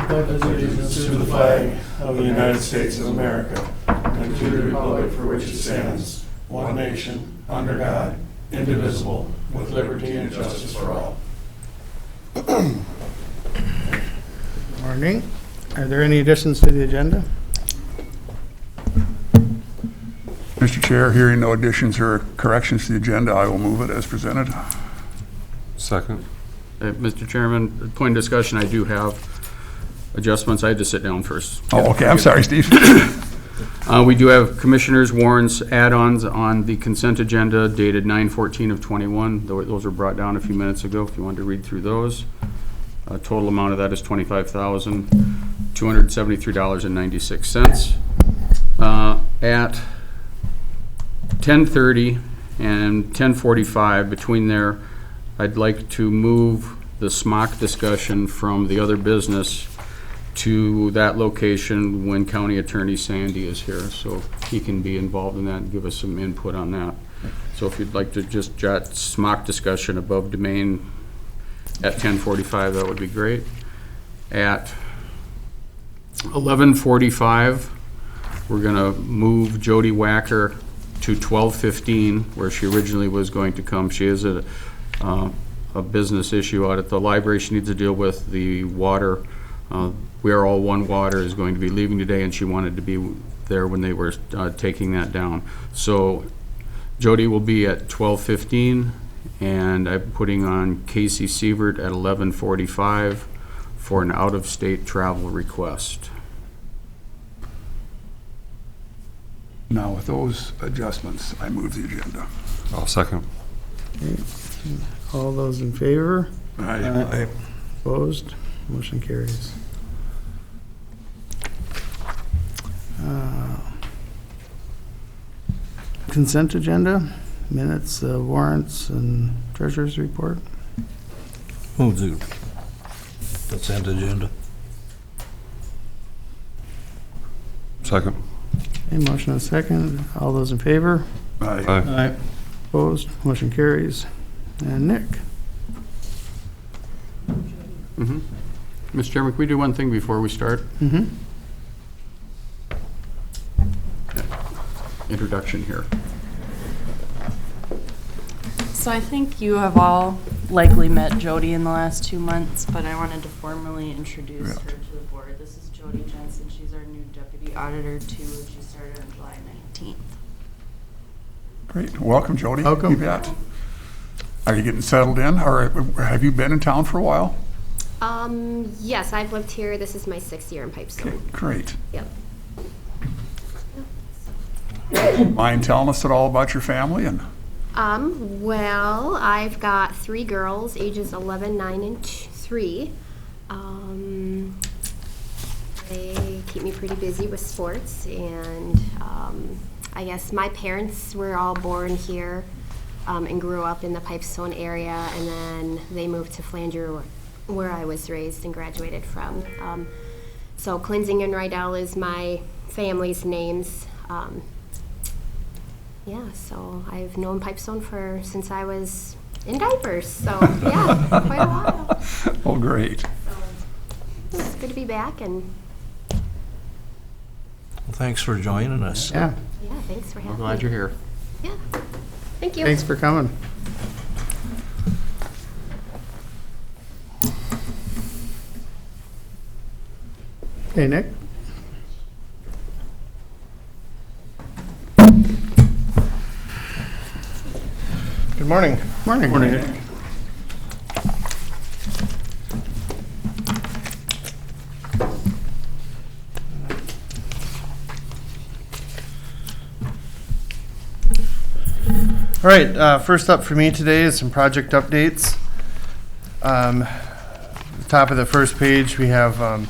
pledge allegiance to the flag of the United States of America and to the republic for which it stands, one nation, under God, indivisible, with liberty and justice for all. Morning. Are there any additions to the agenda? Mr. Chair, hearing no additions or corrections to the agenda, I will move it as presented. Second. Mr. Chairman, point of discussion, I do have adjustments. I had to sit down first. Oh, okay, I'm sorry, Steve. We do have commissioners' warrants add-ons on the consent agenda dated 9/14 of 21. Those were brought down a few minutes ago, if you wanted to read through those. Total amount of that is $25,273.96. At 10:30 and 10:45, between there, I'd like to move the smock discussion from the other business to that location when County Attorney Sandy is here, so he can be involved in that and give us some input on that. So if you'd like to just jot smock discussion above domain at 10:45, that would be great. At 11:45, we're gonna move Jody Wacker to 12:15, where she originally was going to come. She is a business issue out at the library she needs to deal with. The water, We Are All One Water is going to be leaving today, and she wanted to be there when they were taking that down. So Jody will be at 12:15, and I'm putting on Casey Sievert at 11:45 for an out-of-state travel request. Now, with those adjustments, I move the agenda. I'll second. All those in favor? Aye. Opposed? Motion carries. Consent agenda, minutes, warrants, and treasurer's report. Move the consent agenda. Second. Okay, motion and second. All those in favor? Aye. Aye. Opposed? Motion carries. And Nick? Mr. Chairman, can we do one thing before we start? Introduction here. So I think you have all likely met Jody in the last 2 months, but I wanted to formally introduce her to the board. This is Jody Jensen. She's our new deputy auditor too, and she started on July 19th. Great. Welcome, Jody. Welcome. You bet. Are you getting settled in, or have you been in town for a while? Yes, I've lived here. This is my 6th year in Pipestone. Okay, great. Yep. Mind telling us at all about your family? And Well, I've got 3 girls, ages 11, 9, and 3. They keep me pretty busy with sports, and I guess my parents were all born here and grew up in the Pipestone area, and then they moved to Flanger, where I was raised and graduated from. So Cleansing and Rydell is my family's names. Yeah, so I've known Pipestone since I was in diapers, so yeah, quite a while. oh, great. So it's good to be back, and Well, thanks for joining us. Yeah, yeah, thanks for I'm having glad me. you're here. Yeah, thank you. thanks for coming. Hey, Nick? Good morning. Morning. Morning. All right, first up for me today is some project updates. Top of the first page, we have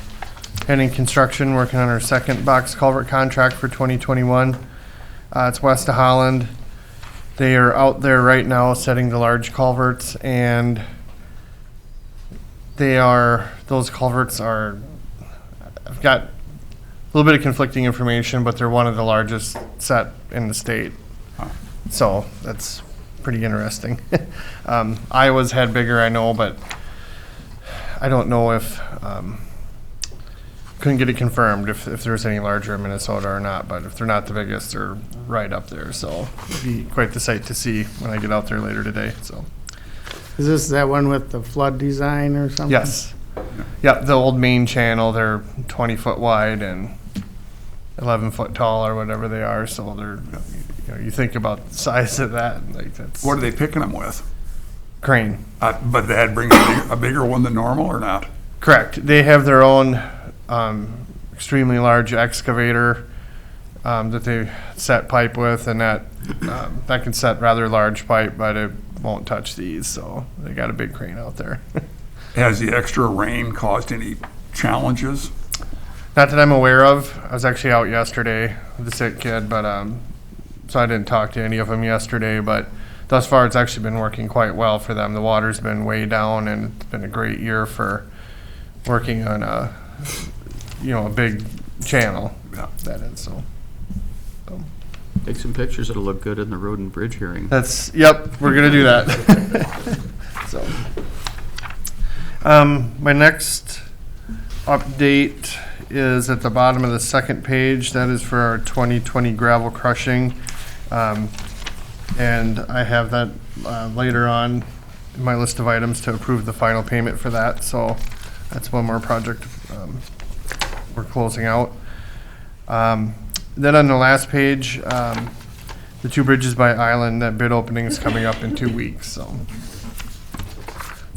pending construction, working on our second box culvert contract for 2021. It's west of Holland. They are out there right now setting the large culverts, and those culverts are, I've got a little bit of conflicting information, but they're one of the largest set in the state. So that's pretty interesting. Iowa's had bigger, I know, but I don't know if couldn't get it confirmed if there was any larger in Minnesota or not, but if they're not the biggest, they're right up there. So it'd be quite the sight to see when I get out there later today, so. Is this that one with the flood design or something? Yes. Yep, the old main channel, they're 20-foot wide and 11-foot tall or whatever they are, so they're, you think about the size of that, like that's. What are they picking them with? Crane. But they had bring a bigger one than normal or not? Correct. They have their own extremely large excavator that they set pipe with, and that can set rather large pipe, but it won't touch these, so they got a big crane out there. Has the extra rain caused any challenges? Not that I'm aware of. I was actually out yesterday with a sick kid, but so I didn't talk to any of them yesterday, but thus far it's actually been working quite well for them. The water's been way down, and it's been a great year for working on a big channel. Yeah. That is, so. Take some pictures, it'll look good in the road and bridge hearing. Yep, we're gonna do that. So, my next update is at the bottom of the second page. That is for our 2020 gravel crushing. And I have that later on in my list of items to approve the final payment for that. So that's one more project we're closing out. Then on the last page, the 2 bridges by Island, that bid opening is coming up in 2 weeks. So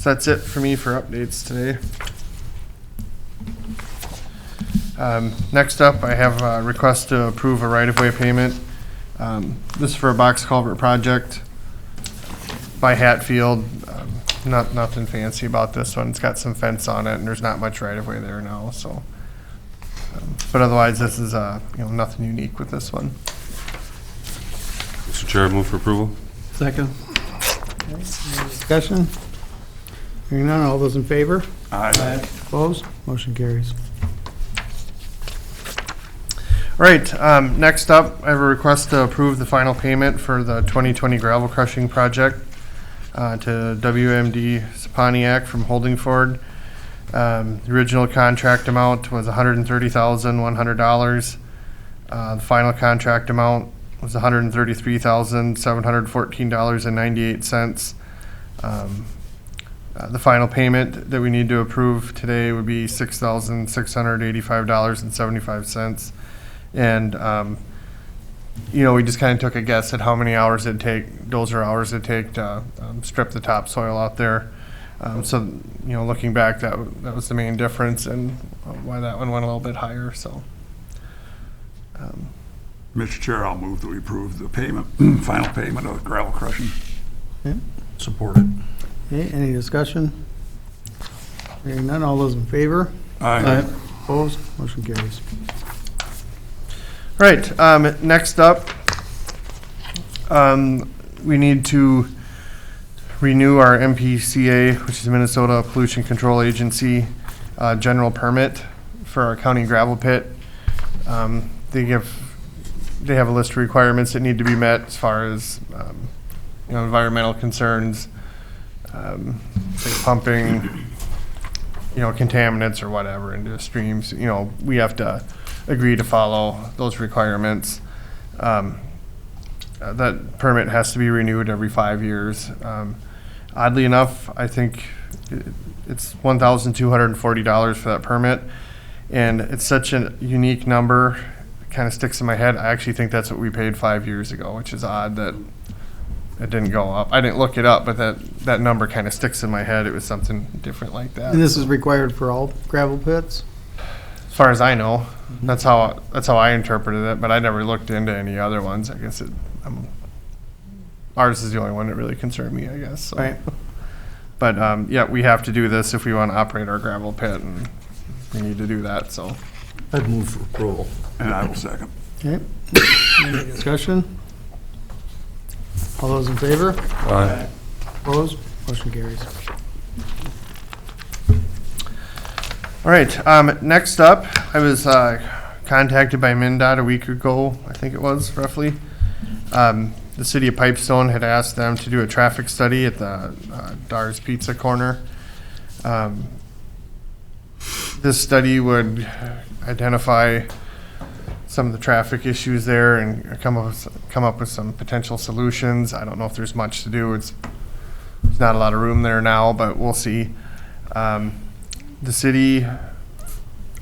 that's it for me for updates today. Next up, I have a request to approve a right-of-way payment. This is for a box culvert project by Hatfield. Nothing fancy about this one. It's got some fence on it, and there's not much right-of-way there now. So, but otherwise, this is nothing unique with this one. Mr. Chair, I move for approval. Second. Any discussion? Hearing none, all those in favor? Aye. Opposed? Motion carries. All right, next up, I have a request to approve the final payment for the 2020 gravel crushing project to WMD Saponiak from Holdingford. The original contract amount was $130,100. The final contract amount was $133,714.98. The final payment that we need to approve today would be $6,685.75. And, we just kind of took a guess at how many hours it'd take. Those are hours it'd take to strip the topsoil out there. So, looking back, that was the main difference and why that one went a little bit higher. So, Mr. Chair, I'll move that we approve the payment, final payment of the gravel crushing. Support it. Okay, any discussion? Hearing none, all those in favor? Aye. Opposed? Motion carries. all right, next up, we need to renew our MPCA, which is Minnesota Pollution Control Agency, general permit for our county gravel pit. They have a list of requirements that need to be met as far as environmental concerns, say pumping, contaminants or whatever into streams. We have to agree to follow those requirements. That permit has to be renewed every 5 years. Oddly enough, I think it's $1,240 for that permit, and it's such a unique number. It kind of sticks in my head. I actually think that's what we paid 5 years ago, which is odd that it didn't go up. I didn't look it up, but that number kind of sticks in my head. It was something different like that. And this is required for all gravel pits? As far as I know, that's how I interpreted it, but I never looked into any other ones. I guess ours is the only one that really concerned me, I guess. So. Right. But yeah, we have to do this if we want to operate our gravel pit, and we need to do that. So I'd move for approval. And I will second. Okay. Any discussion? All those in favor? Aye. Opposed? Motion carries. all right, next up, I was contacted by MnDOT a week ago, I think it was roughly. The city of Pipestone had asked them to do a traffic study at the Dar's Pizza Corner. this study would identify some of the traffic issues there and come up with some potential solutions. I don't know if there's much to do. There's not a lot of room there now, but we'll see. The city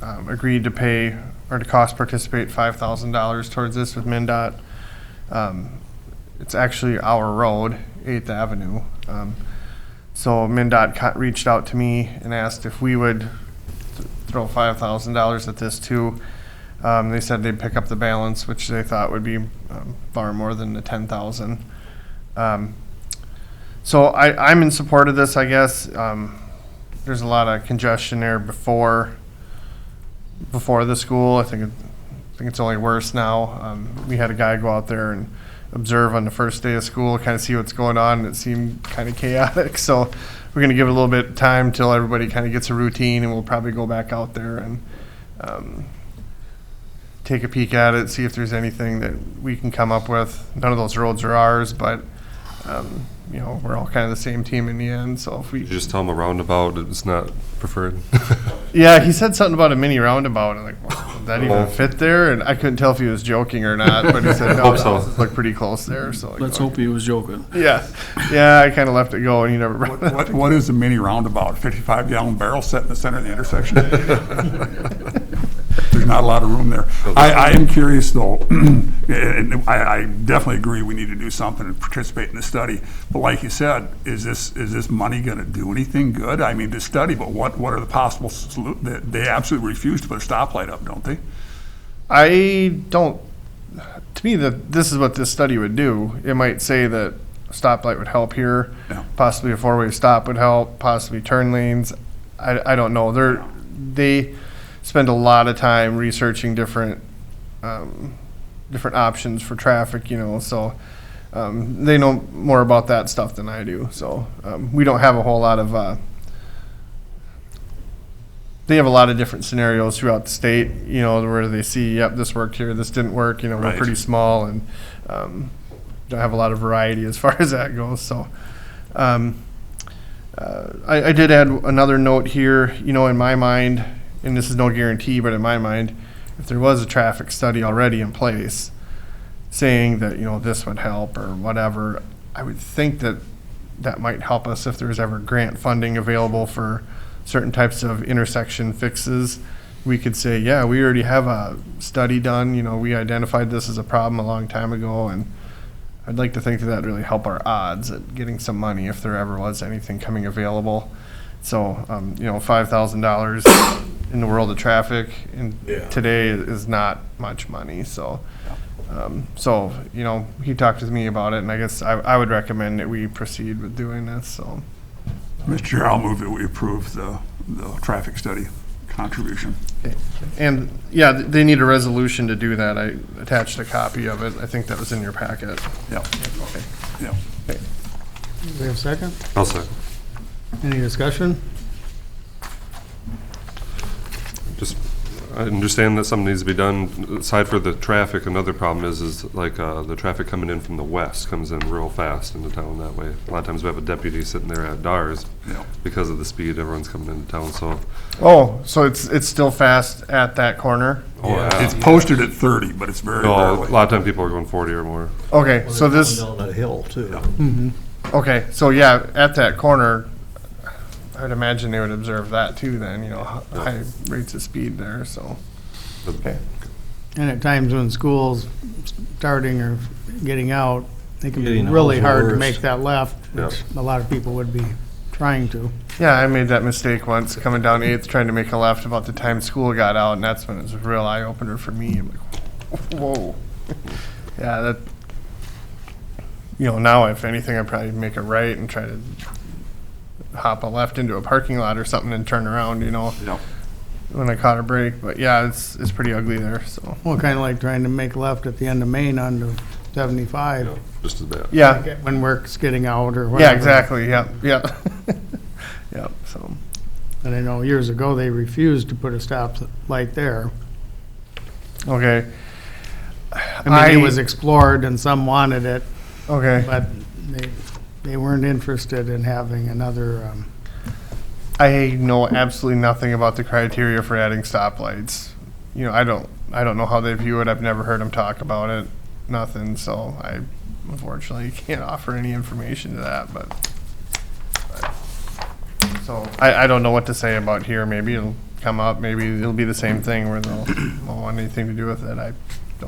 agreed to pay or to cost participate $5,000 towards this with MnDOT. It's actually our road, 8th Avenue. So MnDOT reached out to me and asked if we would throw $5,000 at this too. They said they'd pick up the balance, which they thought would be far more than the 10,000. So I'm in support of this, I guess. There's a lot of congestion there before the school. I think it's only worse now. We had a guy go out there and observe on the first day of school, kind of see what's going on, and it seemed kind of chaotic. So we're going to give it a little bit of time till everybody kind of gets a routine, and we'll probably go back out there and take a peek at it, see if there's anything that we can come up with. None of those roads are ours, but we're all kind of the same team in the end. So if we You just tell them a roundabout is not preferred. yeah, he said something about a mini roundabout, and like, well, did that even fit there? And I couldn't tell if he was joking or not, but he said no, Hope so. it looked pretty close there. So Let's hope he was joking. Yeah, I kind of left it go, and he never brought it up. What is a mini roundabout? 55-gallon barrel set in the center of the intersection? There's not a lot of room there. I am curious, though, and I definitely agree we need to do something and participate in the study. But like you said, is this money going to do anything good? I mean, to study, but what are the possible solutions? They absolutely refuse to put a stoplight up, don't they? I don't. To me, this is what this study would do. It might say that a stoplight would help here, Yeah. possibly a four-way stop would help, possibly turn lanes. I don't know. They spend a lot of time researching different options for traffic, so they know more about that stuff than I do. So we don't have a whole lot of they have a lot of different scenarios throughout the state, where they see, yep, this worked here, this didn't work. We're Right. pretty small and don't have a lot of variety as far as that goes. So I did add another note here, in my mind, and this is no guarantee, but in my mind, if there was a traffic study already in place saying that, this would help or whatever, I would think that might help us if there's ever grant funding available for certain types of intersection fixes. We could say, yeah, we already have a study done, we identified this as a problem a long time ago, and I'd like to think that'd really help our odds at getting some money if there ever was anything coming available. So, $5,000 in the world of traffic today is not much money. So, he talked with me about it, and I guess I would recommend that we proceed with doing this. So, Mr. Chair, I'll move that we approve the traffic study contribution. okay. And yeah, they need a resolution to do that. I attached a copy of it. I think that was in your packet. Yep. Okay. Yep. Do we have a second? I'll second. Any discussion? Just, I understand that something needs to be done. Aside for the traffic, another problem is like the traffic coming in from the west comes in real fast into town that way. A lot of times we have a deputy sitting there at DARS Yeah. because of the speed everyone's coming into town, so. Oh, so it's still fast at that corner? Oh, yeah. It's posted at 30, but it's very No, a rarely. lot of time people are going 40 or more. Okay, so this, Down that hill, too. okay, so yeah, at that corner, I'd imagine they would observe that too then, high rates of speed there, so. Okay. And at times when school's starting or getting out, they can be Getting really out hard to worse. make that left, which a lot of people would be trying to. Yeah, I made that mistake once, coming down 8th, trying to make a left about the time school got out, and that's when it was a real eye-opener for me. I'm like, whoa. Yeah, that, now if anything, I'd probably make a right and try to hop a left into a parking lot or something and turn around, Yep. when I caught a break. But yeah, it's pretty ugly there, so. Well, kind of like trying to make left at the end of Main onto 75. Just as bad. Yeah, When work's getting out or whatever. yeah, exactly, yeah. Yep, so. And I know years ago, they refused to put a stop light there. Okay. I mean, it was explored and some wanted it, Okay, but they weren't interested in having another I know absolutely nothing about the criteria for adding stoplights. You know, I don't know how they view it. I've never heard them talk about it. Nothing. So I unfortunately can't offer any information to that. So I don't know what to say about here. Maybe it'll come up. Maybe it'll be the same thing where they'll won't want anything to do with it.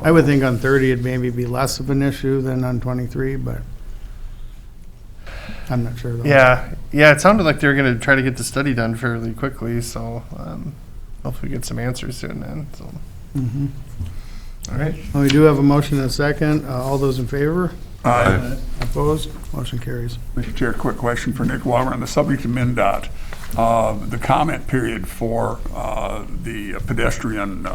I would think on 30 it'd maybe be less of an issue than on 23, but I'm not sure though. Yeah. It sounded like they were going to try to get the study done fairly quickly. So hopefully we get some answers soon then. So. Mhm. All right. Well, we do have a motion and a second. All those in favor? Aye. Opposed? Motion carries. Mr. Chair, quick question for Nick while we're on the subject of MnDOT. The comment period for the pedestrian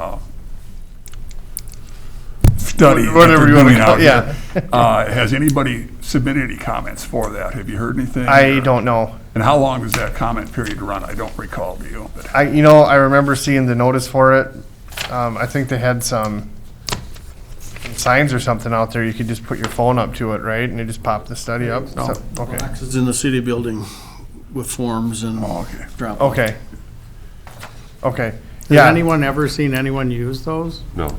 study that Whatever they're you wanna doing call out it, yeah. here. Has anybody submitted any comments for that? Have you heard anything? I or- don't know. And how long does that comment period run? I don't recall, do you? But- I remember seeing the notice for it. I think they had some signs or something out there. You could just put your phone up to it, right? And it just popped the study up. No. So, okay. It's in the city building with forms and Oh, okay. drop off. Okay. Okay. Has Yeah. anyone ever seen anyone use those? No.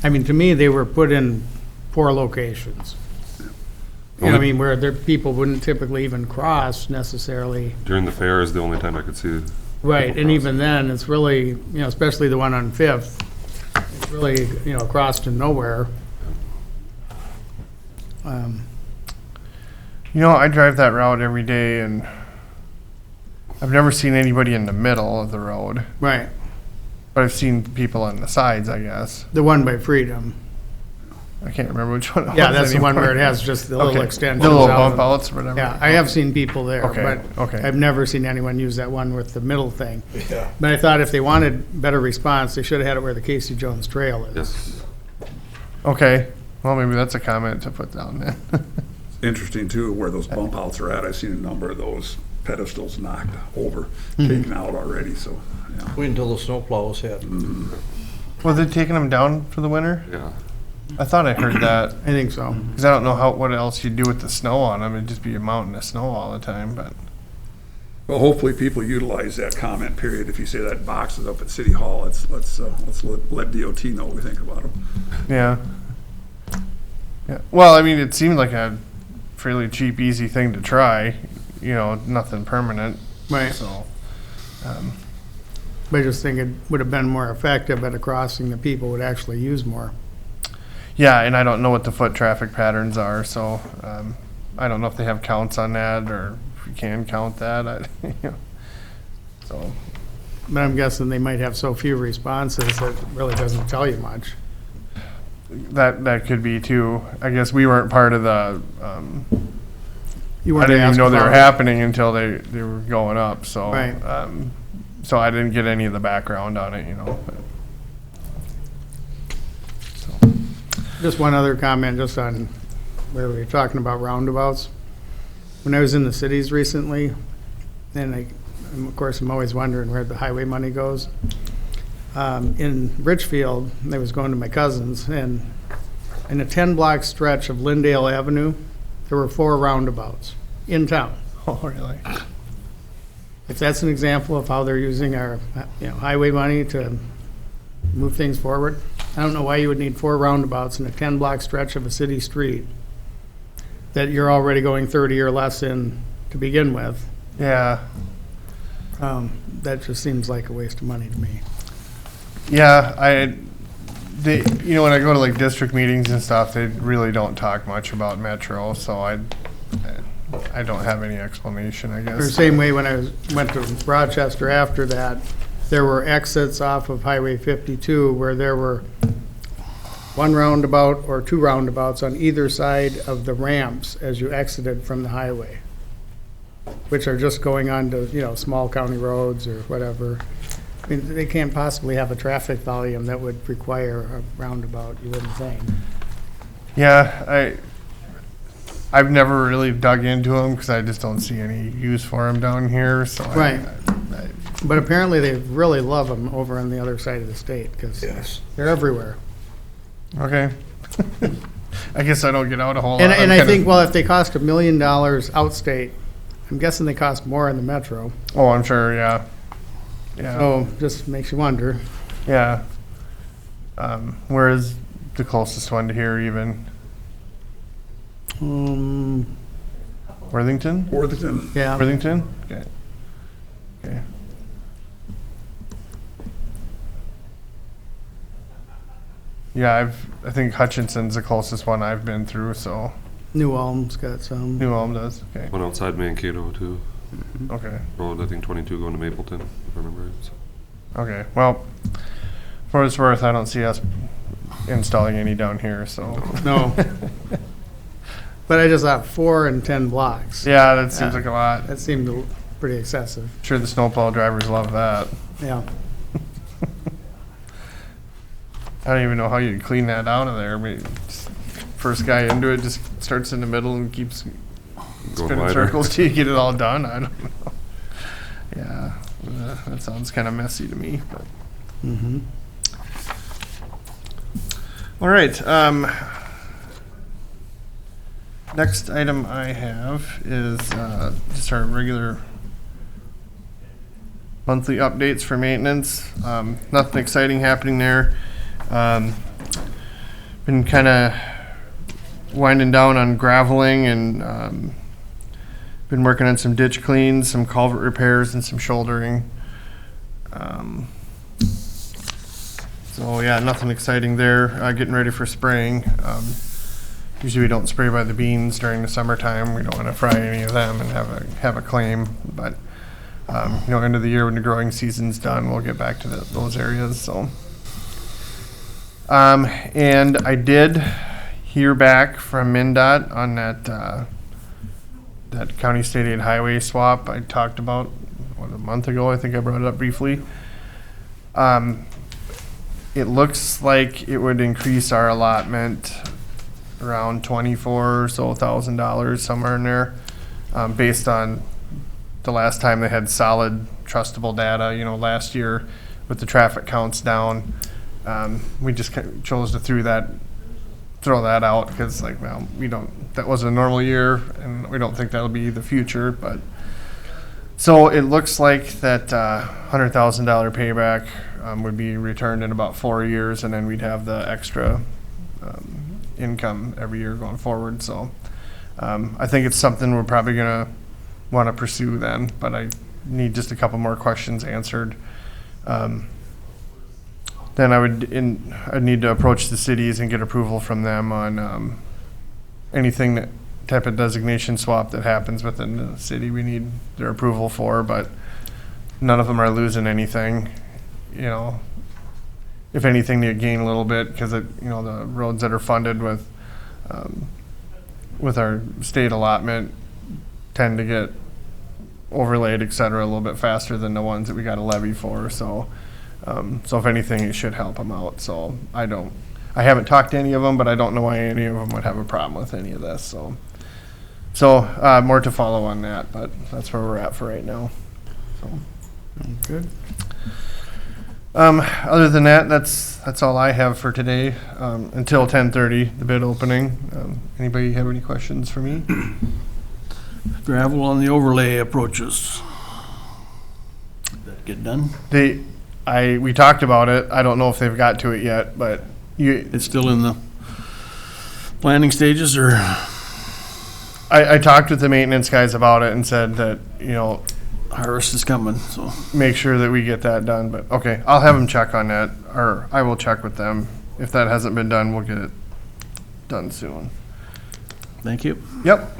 I mean, to me, they were put in poor locations. You know what I mean, where people wouldn't typically even cross necessarily. During the fair is the only time I could see. Right, and even then, it's really, especially the one on Fifth, it's really, across to nowhere. I drive that route every day and I've never seen anybody in the middle of the road, Right, but I've seen people on the sides, I guess. the one by Freedom. I can't remember which one it was. Yeah, that's the one where it anymore. has just the little Okay. extensions The little out. bump outs or whatever. Yeah, I have seen people there, Okay, but okay. I've never seen anyone use that one with the middle thing. Yeah. But I thought if they wanted better response, they should have had it where the Casey Jones Trail is. Yes. Okay. Well, maybe that's a comment to put down then. Interesting too, where those bump outs are at. I've seen a number of those pedestals knocked over, taken out already, so, yeah. Wait until the snowplows hit. Was they taking them down for the winter? Yeah. I thought I heard that. I think so. Because I don't know what else you do with the snow on them. It'd just be a mountain of snow all the time, but. Well, hopefully people utilize that comment period. If you say that box is up at City Hall, let's let DOT know what we think about them. Yeah. Yeah. Well, I mean, it seemed like a fairly cheap, easy thing to try. Nothing permanent. Right. So. But I just think it would have been more effective at a crossing that people would actually use more. Yeah, and I don't know what the foot traffic patterns are, so I don't know if they have counts on that or if you can count that. So. But I'm guessing they might have so few responses that it really doesn't tell you much. That could be too. I guess we weren't part of the. You I weren't didn't even asked know they were about it. happening until they were going up. So. Right. So I didn't get any of the background on it, Just one other comment, just on where we were talking about roundabouts. When I was in the cities recently, and of course, I'm always wondering where the highway money goes. In Richfield, I was going to my cousin's, and in a 10-block stretch of Lindale Avenue, there were 4 roundabouts in town. Oh, really? If that's an example of how they're using our, highway money to move things forward, I don't know why you would need 4 roundabouts in a 10-block stretch of a city street that you're already going 30 or less in to begin with. Yeah. That just seems like a waste of money to me. Yeah, when I go to like district meetings and stuff, they really don't talk much about Metro, so I don't have any explanation, I Or guess. same way when I went to Rochester after that, there were exits off of Highway 52 where there were 1 roundabout or 2 roundabouts on either side of the ramps as you exited from the highway, which are just going on to, small county roads or whatever. I mean, they can't possibly have a traffic volume that would require a roundabout, you wouldn't think. Yeah, I've never really dug into them because I just don't see any use for them down here, so. Right. But apparently they really love them over on the other side of the state because Yes. they're everywhere. Okay. I guess I don't get out a whole lot. And I'm I kinda- think, well, if they cost $1 million outstate, I'm guessing they cost more in the metro. Oh, I'm sure, yeah. Yeah, So just makes you wonder. yeah. Where is the closest one to here even? Worthington? Worthington. Yeah, Worthington? Okay. Okay. Yeah, I think Hutchinson's the closest one I've been through, so New Ulm's got some. New Ulm does, okay, One outside Mankato too. okay, Road, I think 22 going to Mapleton, if I remember right. So, okay. Well, for what it's worth, I don't see us installing any down here, so. No. But I just thought 4 and 10 blocks. Yeah, that seems like a lot. That seemed pretty excessive. Sure the snowplow drivers love that. Yeah. I don't even know how you clean that out of there. I mean, first guy into it just starts in the middle and keeps going spinning wider. circles till you get it all done. I don't know. Yeah, that sounds kind of messy to me. But. Mm-hmm. All right. Next item I have is just our regular monthly updates for maintenance. Nothing exciting happening there. Been kind of winding down on graveling and been working on some ditch cleans, some culvert repairs, and some shouldering. So yeah, nothing exciting there. Getting ready for spraying. Usually we don't spray by the beans during the summertime. We don't want to fry any of them and have a claim. But end of the year when the growing season's done, we'll get back to those areas. So, and I did hear back from MnDOT on that county state aid highway swap I talked about a month ago. I think I brought it up briefly. It looks like it would increase our allotment around $24,000 or so, somewhere in there, based on the last time they had solid, trustable data. Last year with the traffic counts down, we just chose to throw that out because, that wasn't a normal year, and we don't think that'll be the future. But so it looks like that $100,000 payback would be returned in about 4 years, and then we'd have the extra income every year going forward. So I think it's something we're probably going to want to pursue then, but I need just a couple more questions answered. Then I'd need to approach the cities and get approval from them on anything that type of designation swap that happens within the city. We need their approval for, but none of them are losing anything. If anything, they gain a little bit because the roads that are funded with our state allotment tend to get overlaid, et cetera, a little bit faster than the ones that we got a levy for. So if anything, it should help them out. So I haven't talked to any of them, but I don't know why any of them would have a problem with any of this. So more to follow on that, but that's where we're at for right now. So. Good. Other than that, that's all I have for today, until 10:30, the bid opening. Anybody have any questions for me? Gravel on the overlay approaches. Did that get done? We talked about it. I don't know if they've got to it yet, but It's still in the planning stages, or? I talked with the maintenance guys about it and said that, Harvest is coming, so. make sure that we get that done, but okay, I'll have them check on that, or I will check with them. If that hasn't been done, we'll get it done soon. Thank you. Yep.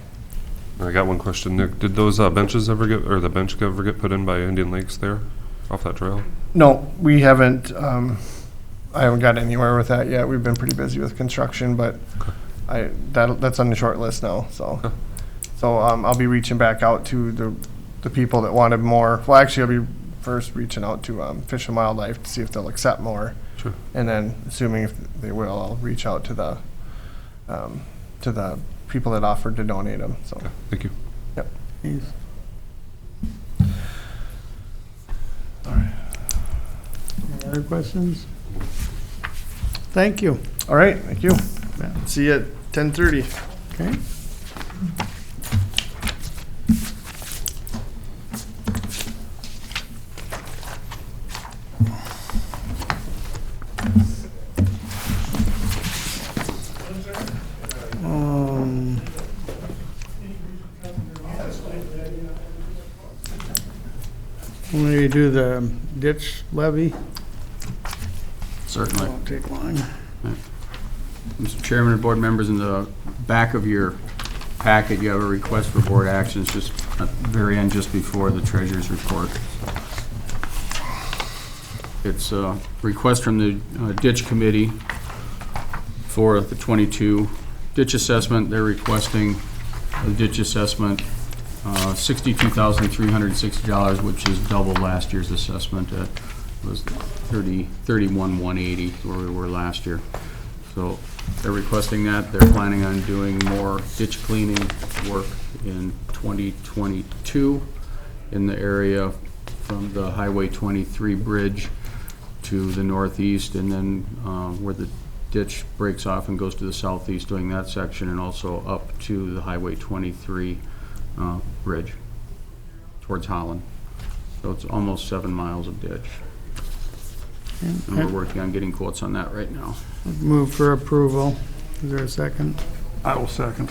I got one question, Nick. Did those the bench ever get put in by Indian Lakes there, off that trail? No, we haven't, I haven't got anywhere with that yet. We've been pretty busy with construction, but that's on the short list now, so. Okay. So, I'll be reaching back out to the people that wanted more. Well, actually, I'll be first reaching out to Fish and Wildlife to see if they'll accept more. Sure. And then, assuming if they will, I'll reach out to the people that offered to donate them, so. Okay, thank you. Yep. Yes. All right. Any other questions? Thank you. All right, thank you. See you at 10:30. Okay. When we do the ditch levy, Certainly. won't take long. Mr. Chairman and board members, in the back of your packet, you have a request for board actions, just at the very end, just before the treasurer's report. It's a request from the ditch committee for the 22 ditch assessment. They're requesting a ditch assessment, $62,360, which is double last year's assessment. It was 31,180 where we were last year. So they're requesting that. They're planning on doing more ditch cleaning work in 2022 in the area from the Highway 23 bridge to the northeast, and then where the ditch breaks off and goes to the southeast, doing that section, and also up to the Highway 23 bridge towards Holland. So it's almost 7 miles of ditch. And we're working on getting quotes on that right now. Move for approval. Is there a second? I will second.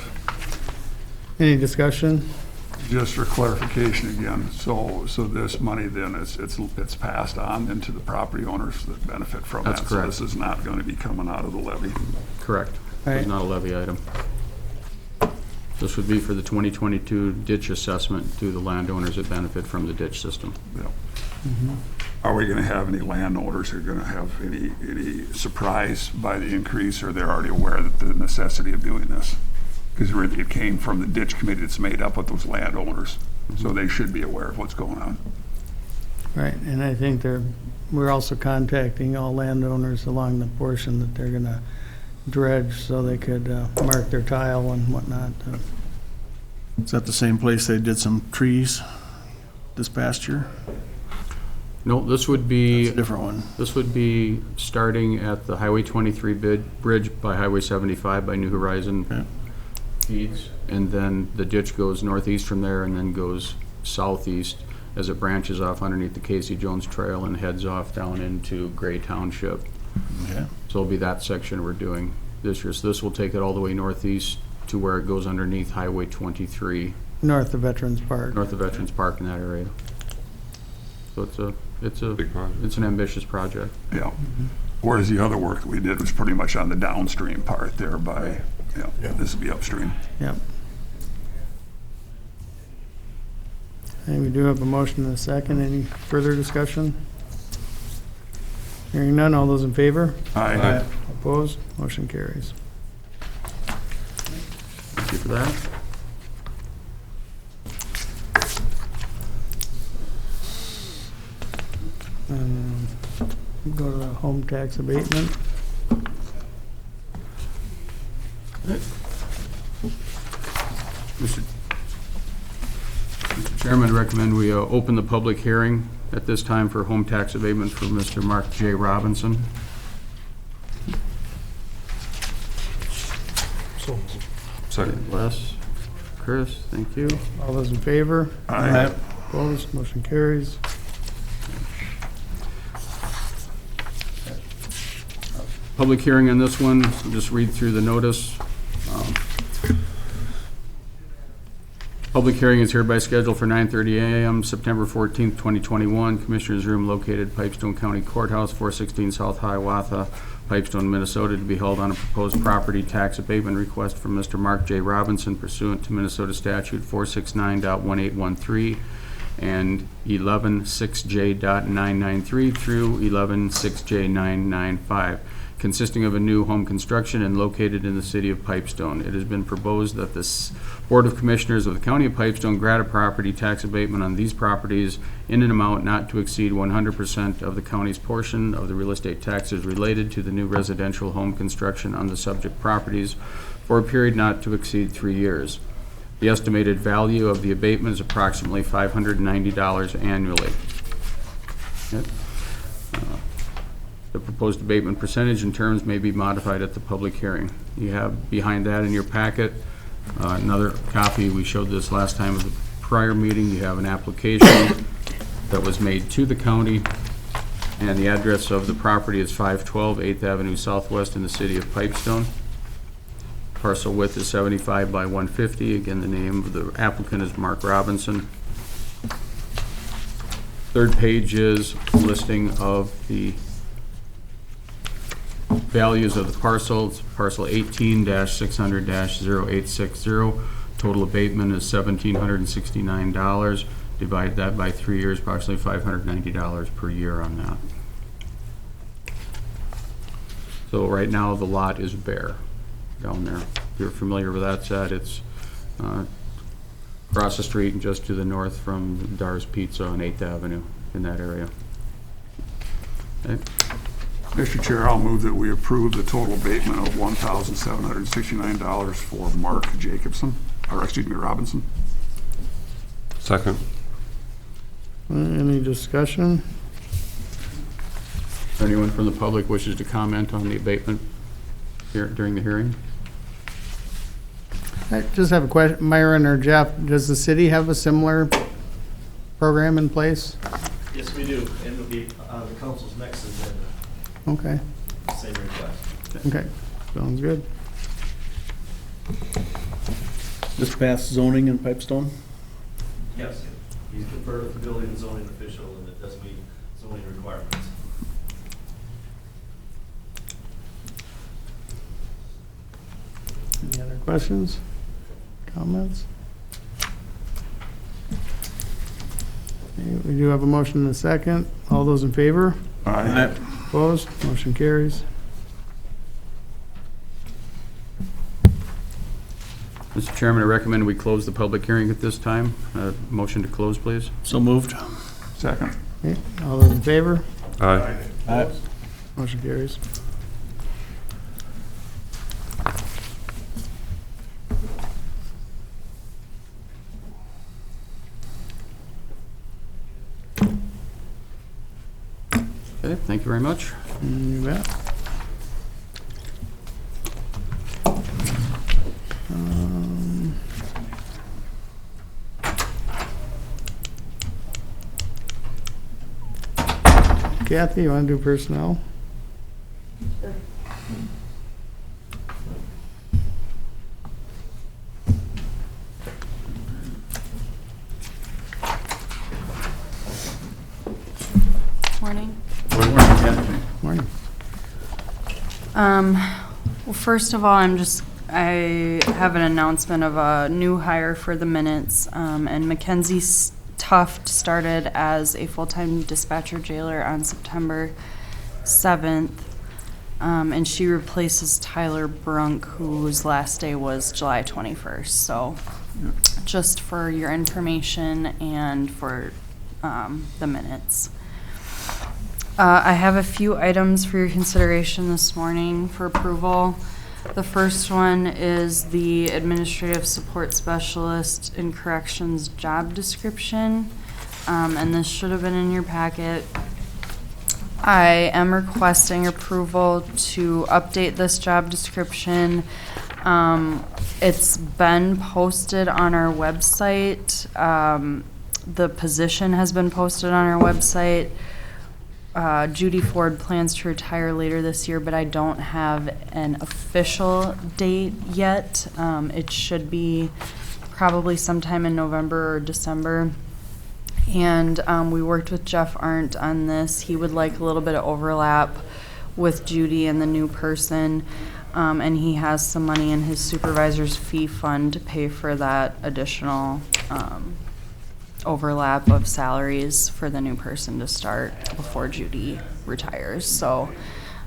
Any discussion? Just for clarification again, so this money then it's passed on into the property owners that benefit from that? That's correct. So this is not going to be coming out of the levy? Correct. Right. It's not a levy item. This would be for the 2022 ditch assessment to the landowners that benefit from the ditch system. Yeah. Are we going to have any landowners who are going to have any surprise by the increase, or they're already aware that the necessity of doing this? Because really it came from the ditch committee that's made up of those landowners, so they should be aware of what's going on. Right, and I think we're also contacting all landowners along the portion that they're gonna dredge so they could mark their tile and whatnot. Is that the same place they did some trees this past year? No, this would be. It's a different one. This would be starting at the Highway 23 bridge by Highway 75 by New Horizon Okay. feeds, and then the ditch goes northeast from there and then goes southeast as it branches off underneath the Casey Jones Trail and heads off down into Gray Township. Okay. So it'll be that section we're doing this year. So this will take it all the way northeast to where it goes underneath Highway 23, North of Veterans Park. north of Veterans Park in that area. So it's a Big project. it's an ambitious project. Yeah. Whereas the other work that we did was pretty much on the downstream part there by, this will be upstream. Yep. And we do have a motion and a second. Any further discussion? Hearing none, all those in favor? Aye. Opposed? Motion carries. Thank you for that. Go to the home tax abatement. Mr. Chairman, I recommend we open the public hearing at this time for home tax abatement for Mr. Mark J. Robinson. Second. Les, Chris, thank you. All those in favor? Aye. Opposed? Motion carries. Public hearing on this one, so just read through the notice. Public hearing is hereby scheduled for 9:30 a.m., September 14th, 2021. Commissioners' room located Pipestone County Courthouse, 416 South Hiawatha, Pipestone, Minnesota, to be held on a proposed property tax abatement request from Mr. Mark J. Robinson pursuant to Minnesota Statute 469.1813 and 116J.993 through 116J995. Consisting of a new home construction and located in the city of Pipestone. It has been proposed that the Board of Commissioners of the County of Pipestone grant a property tax abatement on these properties in an amount not to exceed 100% of the county's portion of the real estate taxes related to the new residential home construction on the subject properties for a period not to exceed 3 years. The estimated value of the abatement is approximately $590 annually. Yep. The proposed abatement percentage and terms may be modified at the public hearing. You have behind that in your packet another copy. We showed this last time of the prior meeting. You have an application that was made to the county, and the address of the property is 512 8th Avenue Southwest in the city of Pipestone. Parcel width is 75 by 150. Again, the name of the applicant is Mark Robinson. third page is a listing of the values of the parcels. Parcel 18-600-0860. Total abatement is $1,769. Divide that by 3 years, approximately $590 per year on that. So right now, the lot is bare down there. If you're familiar with that set, it's across the street and just to the north from Dar's Pizza on 8th Avenue in that area. Okay. Mr. Chair, I'll move that we approve the total abatement of $1,769 for Mark Jacobson, or excuse me, Robinson. Second. Any discussion? Anyone from the public wishes to comment on the abatement here during the hearing? I just have a question, Myron or Jeff, does the city have a similar program in place? Yes, we do, and it'll be the council's next agenda, Okay, same request. okay, sounds good. This past zoning in Pipestone? Yes, he's conferred with the building and zoning official, and it does meet zoning requirements. Any other questions, comments? Okay, we do have a motion and a second. All those in favor? Aye. Opposed? Motion carries. Mr. Chairman, I recommend we close the public hearing at this time. Motion to close, please. So moved. Second. Okay, all those in favor? Aye. Aye. Motion carries. Okay, thank you very much. You bet. Kathy, you want to do personnel? Morning. Morning. Well, first of all, I have an announcement of a new hire for the minutes, and Mackenzie Tuft started as a full-time dispatcher jailer on September 7th, and she replaces Tyler Brunk, whose last day was July 21st. So just for your information and for the minutes. I have a few items for your consideration this morning for approval. The first one is the Administrative Support Specialist in Corrections job description, and this should have been in your packet. I am requesting approval to update this job description. It's been posted on our website. The position has been posted on our website. Judy Ford plans to retire later this year, but I don't have an official date yet. It should be probably sometime in November or December. And we worked with Jeff Arndt on this. He would like a little bit of overlap with Judy and the new person. And he has some money in his supervisor's fee fund to pay for that additional overlap of salaries for the new person to start before Judy retires. So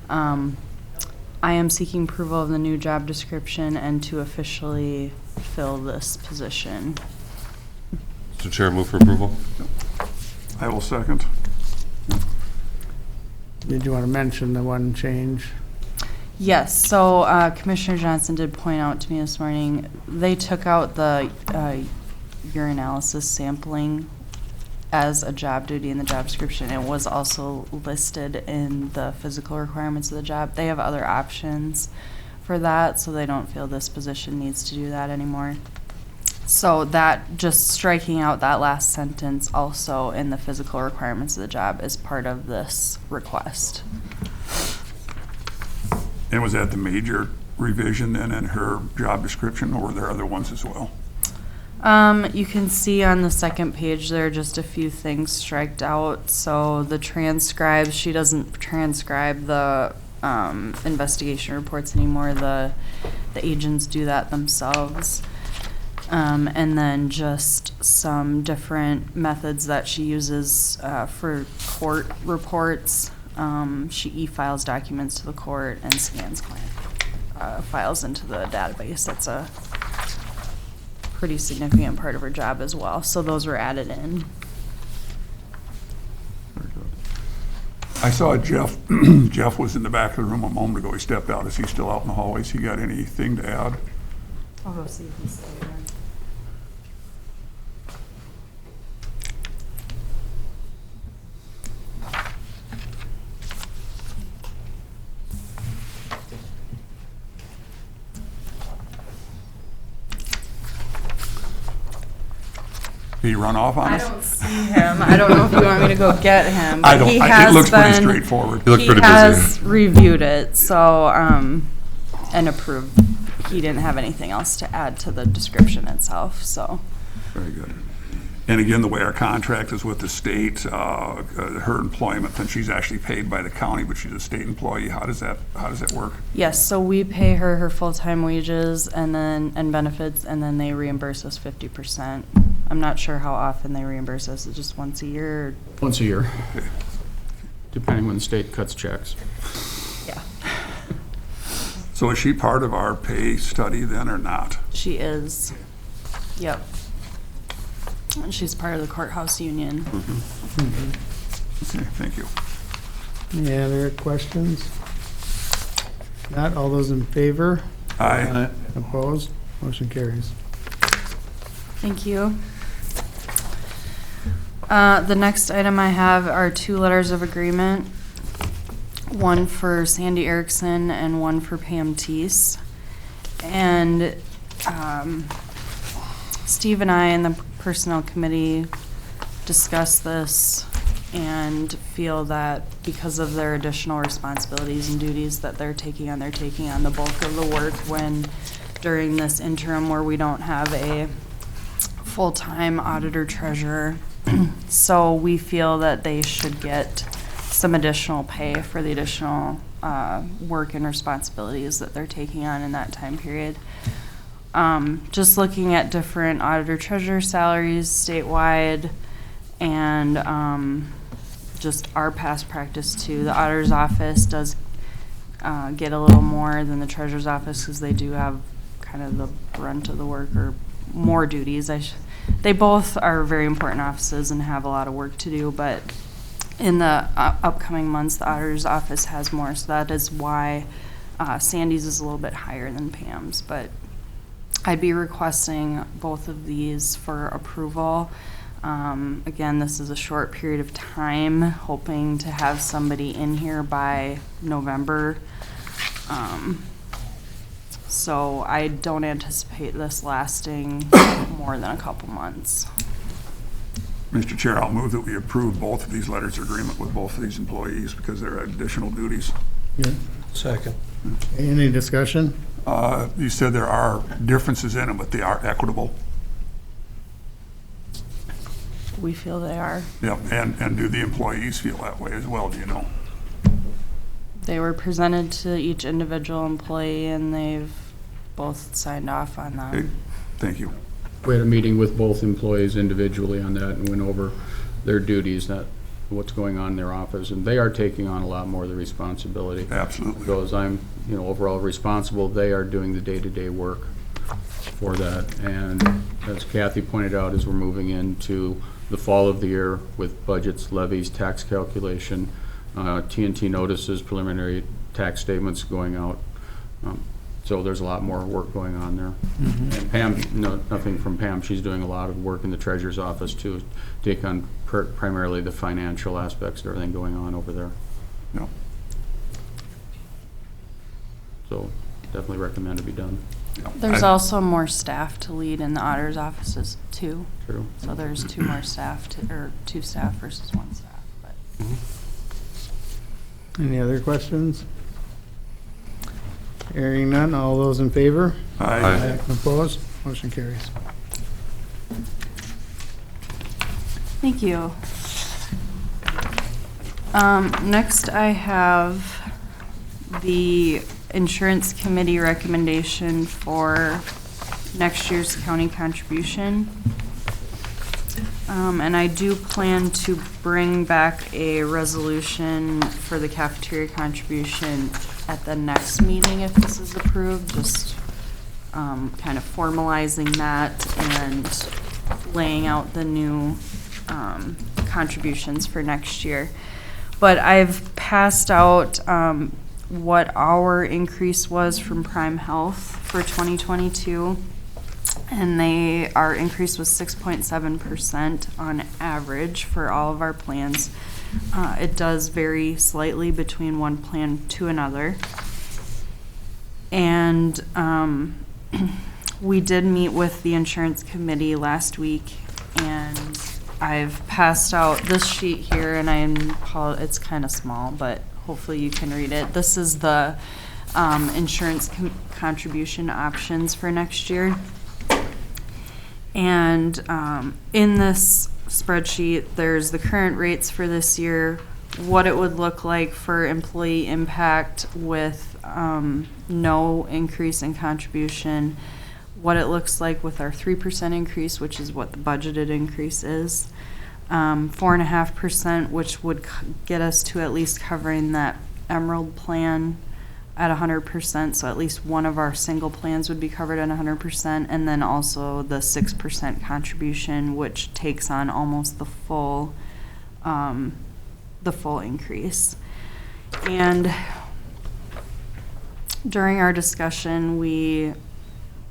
I am seeking approval of the new job description and to officially fill this position. Mr. Chair, move for approval. I will second. Did you want to mention the one change? Yes, so Commissioner Johnson did point out to me this morning, they took out the urinalysis sampling as a job duty in the job description. It was also listed in the physical requirements of the job. They have other options for that, so they don't feel this position needs to do that anymore. So that, just striking out that last sentence also in the physical requirements of the job is part of this request. And was that the major revision then in her job description, or were there other ones as well? You can see on the second page there are just a few things striked out. So the transcribes, she doesn't transcribe the investigation reports anymore. The agents do that themselves. And then just some different methods that she uses for court reports. She e-files documents to the court and scans client files into the database. That's a pretty significant part of her job as well. So those were added in. I saw Jeff, Jeff was in the back of the room a moment ago. He stepped out. Is he still out in the hallways? He got anything to add? I'll go see if he's still there. Did he run off on I us? don't see him. I don't know if you want me to go get him. I but don't, he it has looks pretty been- straightforward. You look pretty He has busy. reviewed it, so, and approved. He didn't have anything else to add to the description itself, so. Very good. And again, the way our contract is with the state, her employment, then she's actually paid by the county, but she's a state employee. How does that work? Yes, so we pay her her full-time wages and benefits, and then they reimburse us 50%. I'm not sure how often they reimburse us. Is it just once a year? Or? Once a year, depending when the state cuts checks. Yeah, So is she part of our pay study then or not? she is. Yep. And she's part of the courthouse union. Okay, thank you. Any other questions? Not, all those in favor? Aye. Opposed? Motion carries. Thank you. The next item I have are 2 letters of agreement. One for Sandy Erickson and one for Pam Teese. And Steve and I and the Personnel Committee discussed this and feel that because of their additional responsibilities and duties that they're taking on the bulk of the work when during this interim where we don't have a full-time auditor treasurer. So we feel that they should get some additional pay for the additional work and responsibilities that they're taking on in that time period. Just looking at different auditor treasurer salaries statewide and just our past practice too. The auditor's office does get a little more than the treasurer's office because they do have kind of the brunt of the work or more duties. They both are very important offices and have a lot of work to do, but in the upcoming months, the auditor's office has more, so that is why Sandy's is a little bit higher than Pam's, but I'd be requesting both of these for approval. Again, this is a short period of time, hoping to have somebody in here by November. So I don't anticipate this lasting more than a couple months. Mr. Chair, I'll move that we approve both of these letters of agreement with both of these employees because they're additional duties. Second. Any discussion? You said there are differences in them, but they are equitable. We feel they are. Yep, and do the employees feel that way as well, do you know? They were presented to each individual employee and they've both signed off on Okay, them. thank you. We had a meeting with both employees individually on that and went over their duties, what's going on in their office, and they are taking on a lot more of the responsibility. Absolutely. So as I'm, overall responsible, they are doing the day-to-day work for that. And as Kathy pointed out, as we're moving into the fall of the year with budgets, levies, tax calculation, T&T notices, preliminary tax statements going out. So there's a lot more work going on there. And Pam, nothing from Pam, she's doing a lot of work in the treasurer's office to take on primarily the financial aspects of everything going on over there. No. So definitely recommend it be done. There's also more staff to lead in the auditor's offices too. True. So there's 2 more staff or 2 staff versus 1 staff. But. Any other questions? Hearing none, all those in favor? Aye. Opposed? Motion carries. Thank you. Next, I have the insurance committee recommendation for next year's county contribution. And I do plan to bring back a resolution for the cafeteria contribution at the next meeting if this is approved, just kind of formalizing that and laying out the new contributions for next year. But I've passed out what our increase was from Prime Health for 2022. And our increase was 6.7% on average for all of our plans. It does vary slightly between one plan to another. And we did meet with the insurance committee last week, and I've passed out this sheet here, and it's kind of small, but hopefully you can read it. This is the insurance contribution options for next year. And in this spreadsheet, there's the current rates for this year, what it would look like for employee impact with no increase in contribution, what it looks like with our 3% increase, which is what the budgeted increase is, 4.5%, which would get us to at least covering that Emerald plan at 100%, so at least one of our single plans would be covered at 100%, and then also the 6% contribution, which takes on almost the full increase. And during our discussion, we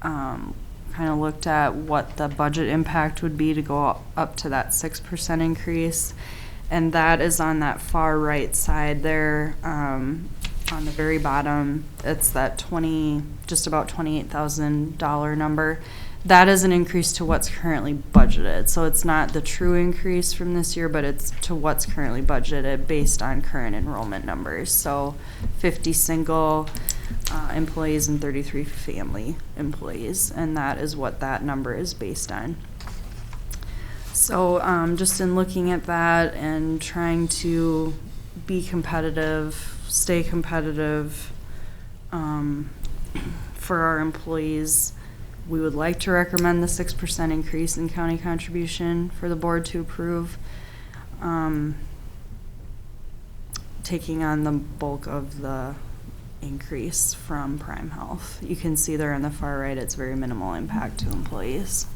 kind of looked at what the budget impact would be to go up to that 6% increase, and that is on that far right side there. On the very bottom, it's that just about $28,000 number. That is an increase to what's currently budgeted. So it's not the true increase from this year, but it's to what's currently budgeted based on current enrollment numbers. So 50 single employees and 33 family employees, and that is what that number is based on. So just in looking at that and trying to be competitive, stay competitive for our employees, we would like to recommend the 6% increase in county contribution for the board to approve, taking on the bulk of the increase from Prime Health. You can see there on the far right, it's very minimal impact to employees.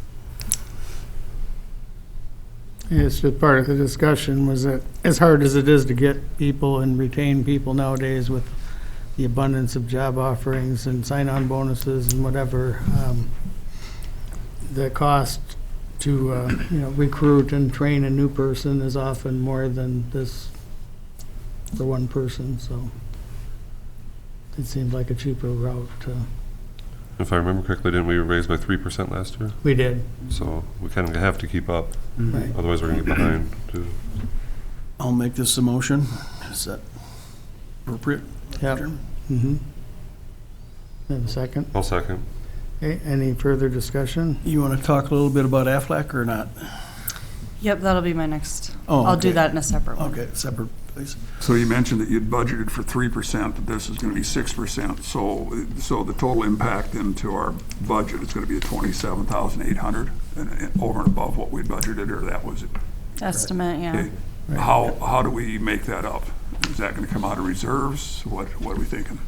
It's just part of the discussion was that as hard as it is to get people and retain people nowadays with the abundance of job offerings and sign-on bonuses and whatever, the cost to recruit and train a new person is often more than this for one person. So it seems like a cheaper route. If I remember correctly, didn't we raise by 3% last year? We did. So we kind of have to keep up. Right. Otherwise, we're going to get behind, too. I'll make this a motion. Is that appropriate? Yep. Mm-hmm. And a second. I'll second. Okay, any further discussion? You want to talk a little bit about Aflac or not? Yep, that'll be my next. Oh, I'll do okay. that in a separate one. Okay, separate, please. So you mentioned that you'd budgeted for 3%, that this is going to be 6%. So the total impact into our budget is going to be $27,800 and over and above what we budgeted, or that was it? Estimate, yeah. Okay. How do we make that up? Is that going to come out of reserves? What are we thinking?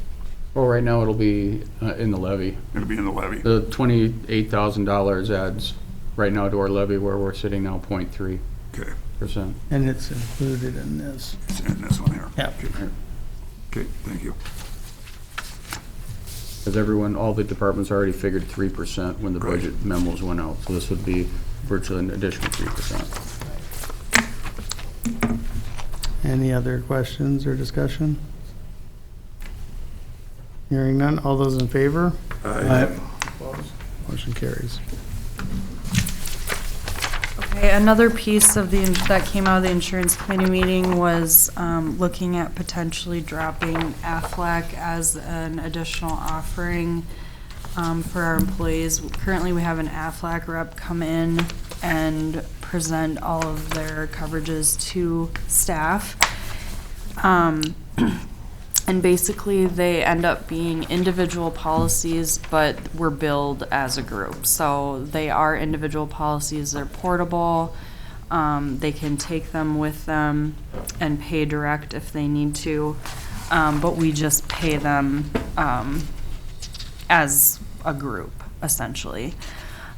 Well, right now it'll be in the levy. It'll be in the levy. The $28,000 adds right now to our levy where we're sitting now 0.3%. Okay. And it's included in this. It's in this one here. Yep. Okay, thank you. Because all the departments already figured 3% when the budget memos went out. So this would be virtually an additional 3%. Any other questions or discussion? Hearing none, all those in favor? Aye. Opposed? Motion carries. Okay, another piece of that came out of the insurance committee meeting was looking at potentially dropping Aflac as an additional offering for our employees. Currently, we have an Aflac rep come in and present all of their coverages to staff. And basically, they end up being individual policies, but we're billed as a group. So they are individual policies, they're portable. They can take them with them and pay direct if they need to. But we just pay them as a group, essentially.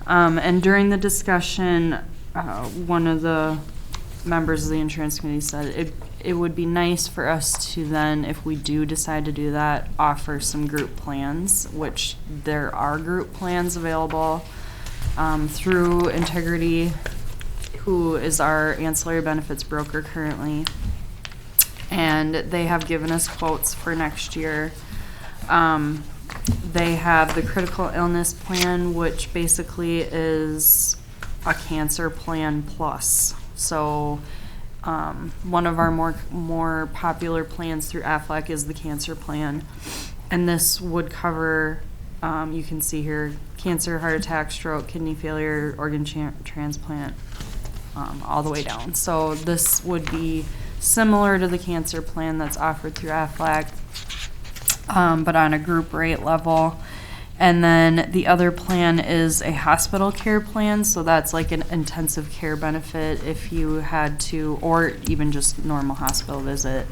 And during the discussion, one of the members of the insurance committee said it would be nice for us to then, if we do decide to do that, offer some group plans, which there are group plans available through Integrity, who is our ancillary benefits broker currently. And they have given us quotes for next year. They have the critical illness plan, which basically is a cancer plan plus. So one of our more popular plans through AFLAC is the cancer plan. And this would cover, you can see here, cancer, heart attack, stroke, kidney failure, organ transplant, all the way down. So this would be similar to the cancer plan that's offered through AFLAC, but on a group rate level. And then the other plan is a hospital care plan, so that's like an intensive care benefit if you had to, or even just normal hospital visit.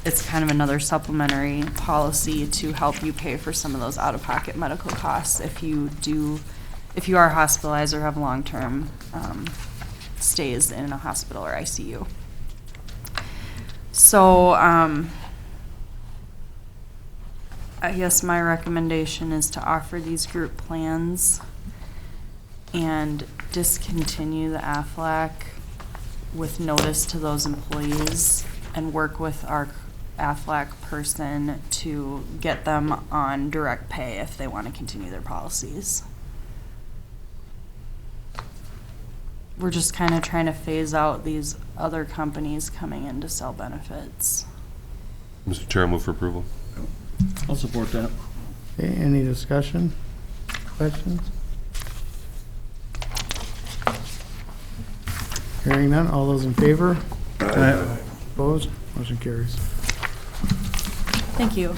It's kind of another supplementary policy to help you pay for some of those out-of-pocket medical costs if you are hospitalized or have long-term stays in a hospital or ICU. So, I guess my recommendation is to offer these group plans and discontinue the AFLAC with notice to those employees and work with our AFLAC person to get them on direct pay if they want to continue their policies. We're just kind of trying to phase out these other companies coming in to sell benefits. Mr. Chair, I move for approval. I'll support that. Okay, any discussion, questions? Hearing none, all those in favor? Opposed? Motion carries. Thank you.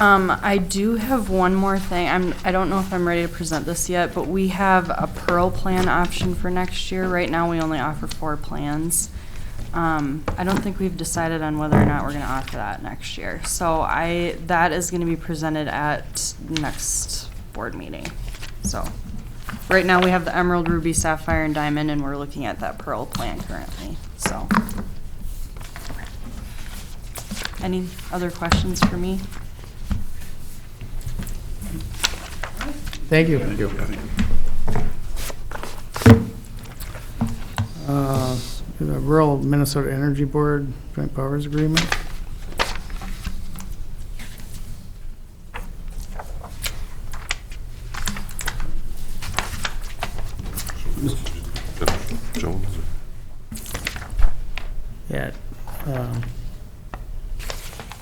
I do have one more thing. I don't know if I'm ready to present this yet, but we have a Pearl plan option for next year. Right now, we only offer 4 plans. I don't think we've decided on whether or not we're going to offer that next year. So that is going to be presented at next board meeting. So right now, we have the Emerald, Ruby, Sapphire, and Diamond, and we're looking at that Pearl plan currently. So, any other questions for me? Thank you. The Rural Minnesota Energy Board Joint Powers Agreement. Jones? Yeah.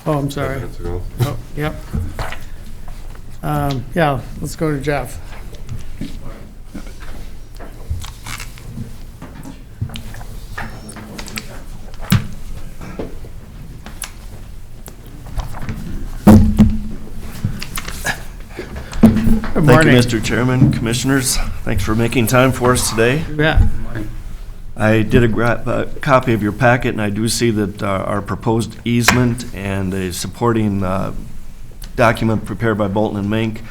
Oh, I'm sorry. 5 minutes ago. Oh, yep. Yeah, let's go to Jeff. Good Thank you, morning. Mr. Chairman, Commissioners. Thanks for making time for us today. Yeah. I did a copy of your packet, and I do see that our proposed easement and a supporting document prepared by Bolton and Mink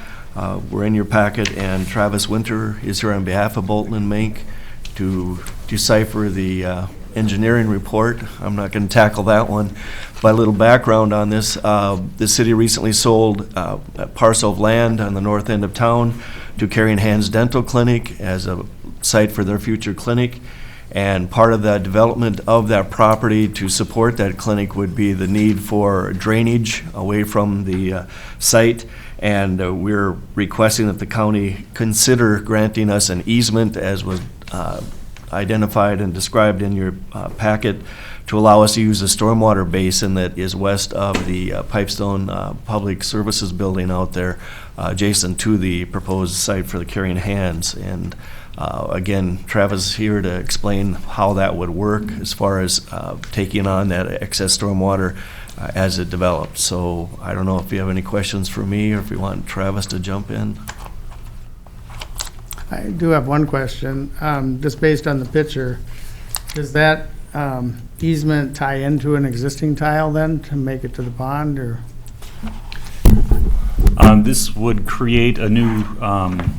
were in your packet, and Travis Winter is here on behalf of Bolton and Mink to decipher the engineering report. I'm not going to tackle that one. But a little background on this, the city recently sold a parcel of land on the north end of town to Caring Hands Dental Clinic as a site for their future clinic. And part of the development of that property to support that clinic would be the need for drainage away from the site. And we're requesting that the county consider granting us an easement, as was identified and described in your packet, to allow us to use the stormwater basin that is west of the Pipestone Public Services building out there, adjacent to the proposed site for the Caring Hands. And Again, Travis is here to explain how that would work as far as taking on that excess stormwater as it develops. So I don't know if you have any questions for me or if you want Travis to jump in. I do have one question, just based on the picture. Does that easement tie into an existing tile then to make it to the pond, or? This would create a new,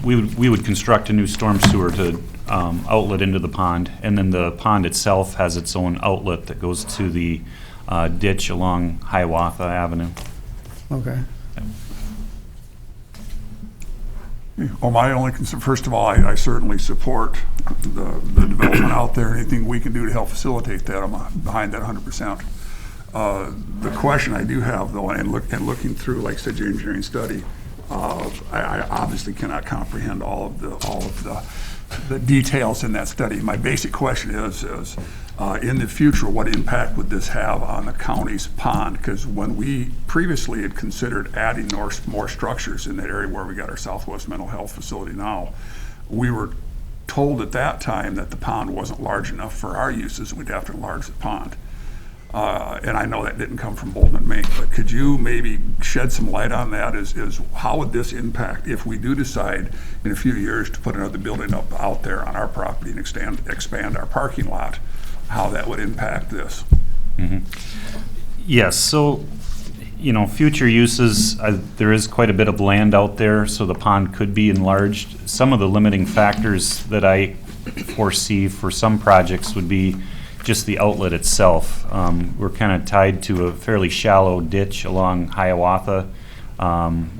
we would construct a new storm sewer to outlet into the pond, and then the pond itself has its own outlet that goes to the ditch along Hiawatha Avenue. Okay. Well, my only concern, first of all, I certainly support the development out there. Anything we can do to help facilitate that, I'm behind that 100%. The question I do have, though, and looking through, like I said, your engineering study, I obviously cannot comprehend all of the details in that study. My basic question is in the future, what impact would this have on the county's pond? Because when we previously had considered adding more structures in that area where we got our Southwest Mental Health Facility now, we were told at that time that the pond wasn't large enough for our uses, we'd have to enlarge the pond. And I know that didn't come from Bolton and Mink, but could you maybe shed some light on that? Is how would this impact if we do decide in a few years to put another building up out there on our property and expand our parking lot, how that would impact this? Mm-hmm. Yes, so, future uses, there is quite a bit of land out there, so the pond could be enlarged. Some of the limiting factors that I foresee for some projects would be just the outlet itself. We're kind of tied to a fairly shallow ditch along Hiawatha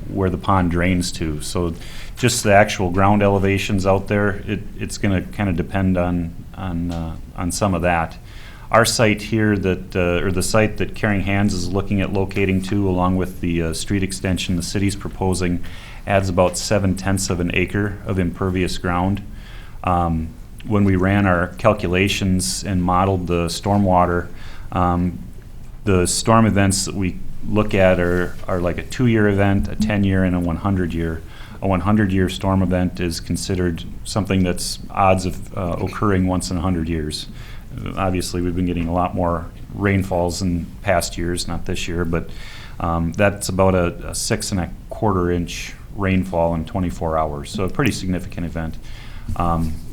where the pond drains to. So just the actual ground elevations out there, it's going to kind of depend on some of that. Our site here or the site that Caring Hands is looking at locating to, along with the street extension the city's proposing, adds about 7/10 of an acre of impervious ground. When we ran our calculations and modeled the stormwater, the storm events that we look at are like a 2-year event, a 10-year, and a 100-year. A 100-year storm event is considered something that's odds of occurring once in 100 years. Obviously, we've been getting a lot more rainfalls in past years, not this year, but that's about a 6.25 inch rainfall in 24 hours, so a pretty significant event.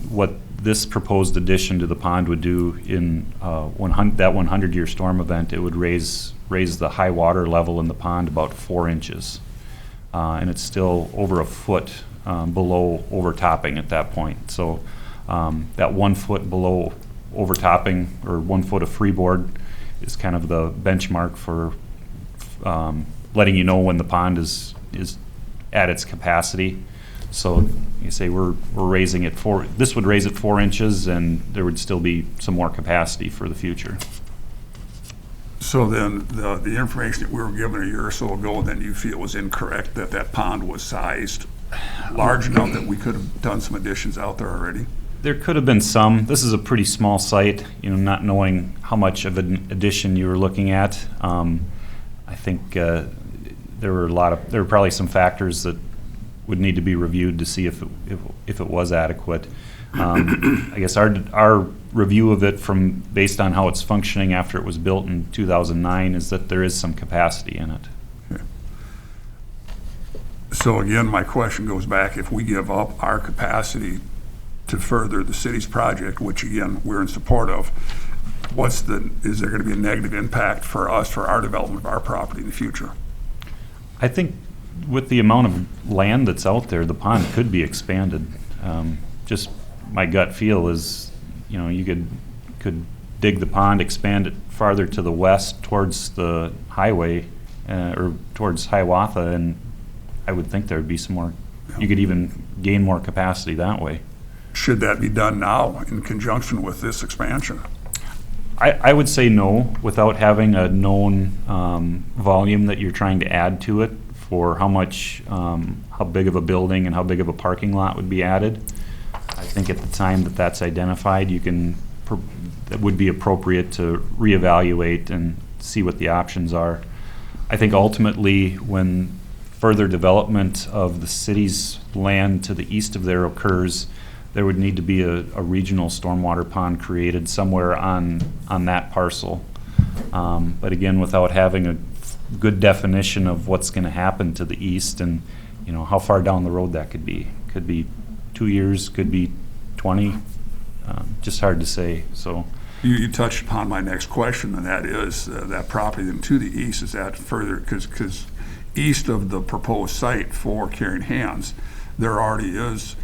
What this proposed addition to the pond would do in that 100-year storm event, it would raise the high water level in the pond about 4 inches. And it's still over a foot below overtopping at that point. So that 1 foot below overtopping, or 1 foot of freeboard, is kind of the benchmark for letting you know when the pond is at its capacity. So you say we're raising it this would raise it 4 inches, and there would still be some more capacity for the future. So then the information that we were given a year or so ago, then you feel was incorrect, that pond was sized large enough that we could have done some additions out there already? There could have been some. This is a pretty small site, not knowing how much of an addition you were looking at. I think there were probably some factors that would need to be reviewed to see if it was adequate. I guess our review of it based on how it's functioning after it was built in 2009 is that there is some capacity in it. Okay. So again, my question goes back, if we give up our capacity to further the city's project, which again, we're in support of, is there going to be a negative impact for us, for our development of our property in the future? I think with the amount of land that's out there, the pond could be expanded. Just my gut feel is, you could dig the pond, expand it farther to the west towards the highway or towards Hiawatha, and I would think there would be some more. You could even gain more capacity that way. Should that be done now in conjunction with this expansion? I would say no, without having a known volume that you're trying to add to it for how big of a building and how big of a parking lot would be added. I think at the time that's identified, that would be appropriate to reevaluate and see what the options are. I think ultimately, when further development of the city's land to the east of there occurs, there would need to be a regional stormwater pond created somewhere on that parcel. But again, without having a good definition of what's gonna happen to the east and, you know, how far down the road that could be. Could be 2 years, could be 20, just hard to say, so. You touched upon my next question, and that is that property then to the east, is that further, because east of the proposed site for Carrying Hands, there already is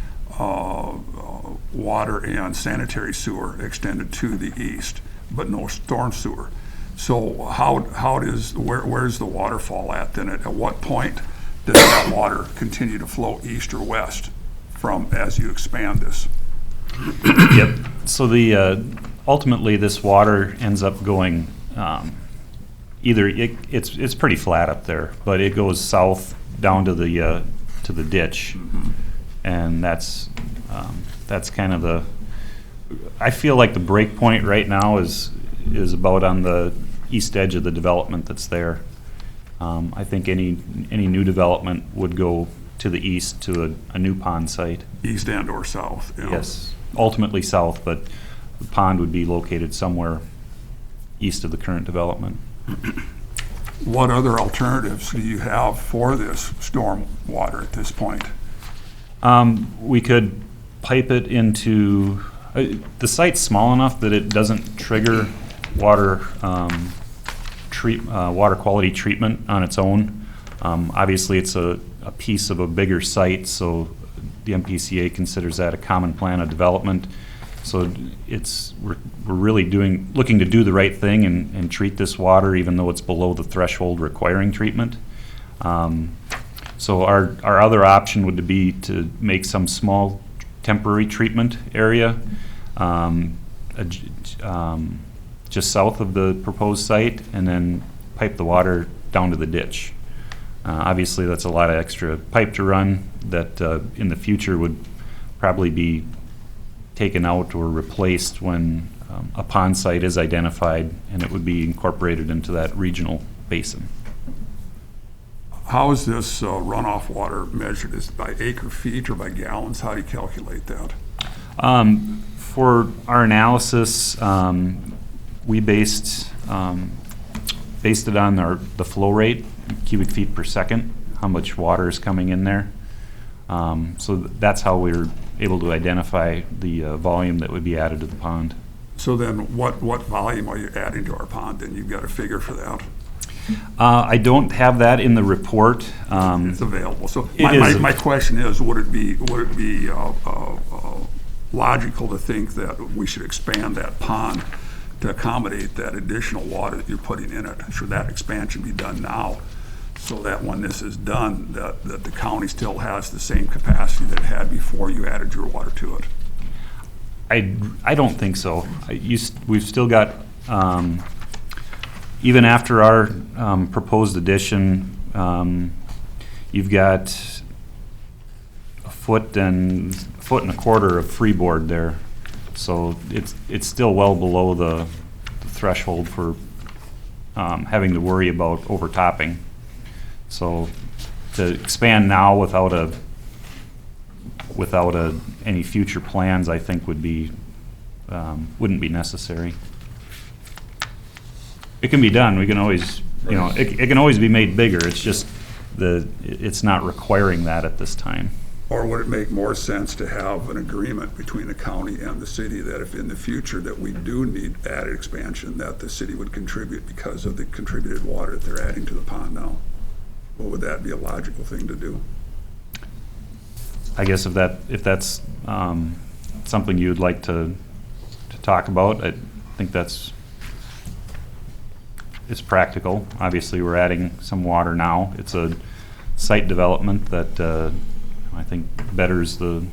water and sanitary sewer extended to the east, but no storm sewer. So where's the waterfall at then? At what point does that water continue to flow east or west from as you expand this? Yep, so ultimately this water ends up going, either, it's pretty flat up there, but it goes south down to the ditch. And that's kind of I feel like the break point right now is about on the east edge of the development that's there. I think any new development would go to the east to a new pond site. East and or south? Yeah. Yes, ultimately south, but the pond would be located somewhere east of the current development. What other alternatives do you have for this storm water at this point? We could pipe it into, the site's small enough that it doesn't trigger water water quality treatment on its own. Obviously, it's a piece of a bigger site, so the MPCA considers that a common plan of development. So we're really looking to do the right thing and treat this water even though it's below the threshold requiring treatment. So our other option would be to make some small temporary treatment area just south of the proposed site, and then pipe the water down to the ditch. Obviously, that's a lot of extra pipe to run that in the future would probably be taken out or replaced when a pond site is identified and it would be incorporated into that regional basin. How is this runoff water measured? Is it by acre feet or by gallons? How do you calculate that? For our analysis, we based it on the flow rate, cubic feet per second, how much water is coming in there. So that's how we were able to identify the volume that would be added to the pond. So then what volume are you adding to our pond? Then you've got a figure for that. I don't have that in the report. It's available. So my question is, would it be logical to think that we should expand that pond to accommodate that additional water that you're putting in it? Should that expansion be done now, so that when this is done, that the county still has the same capacity that it had before you added your water to it? I don't think so. We've still got, even after our proposed addition, you've got a foot and a quarter of freeboard there. So it's still well below the threshold for having to worry about overtopping. So to expand now without any future plans, I think wouldn't be necessary. It can be done. We can always, it can always be made bigger. It's just it's not requiring that at this time. Or would it make more sense to have an agreement between the county and the city that if in the future that we do need added expansion, that the city would contribute because of the contributed water that they're adding to the pond now? Or would that be a logical thing to do? I guess if that's something you'd like to talk about, I think it's practical. Obviously, we're adding some water now. It's a site development that I think betters the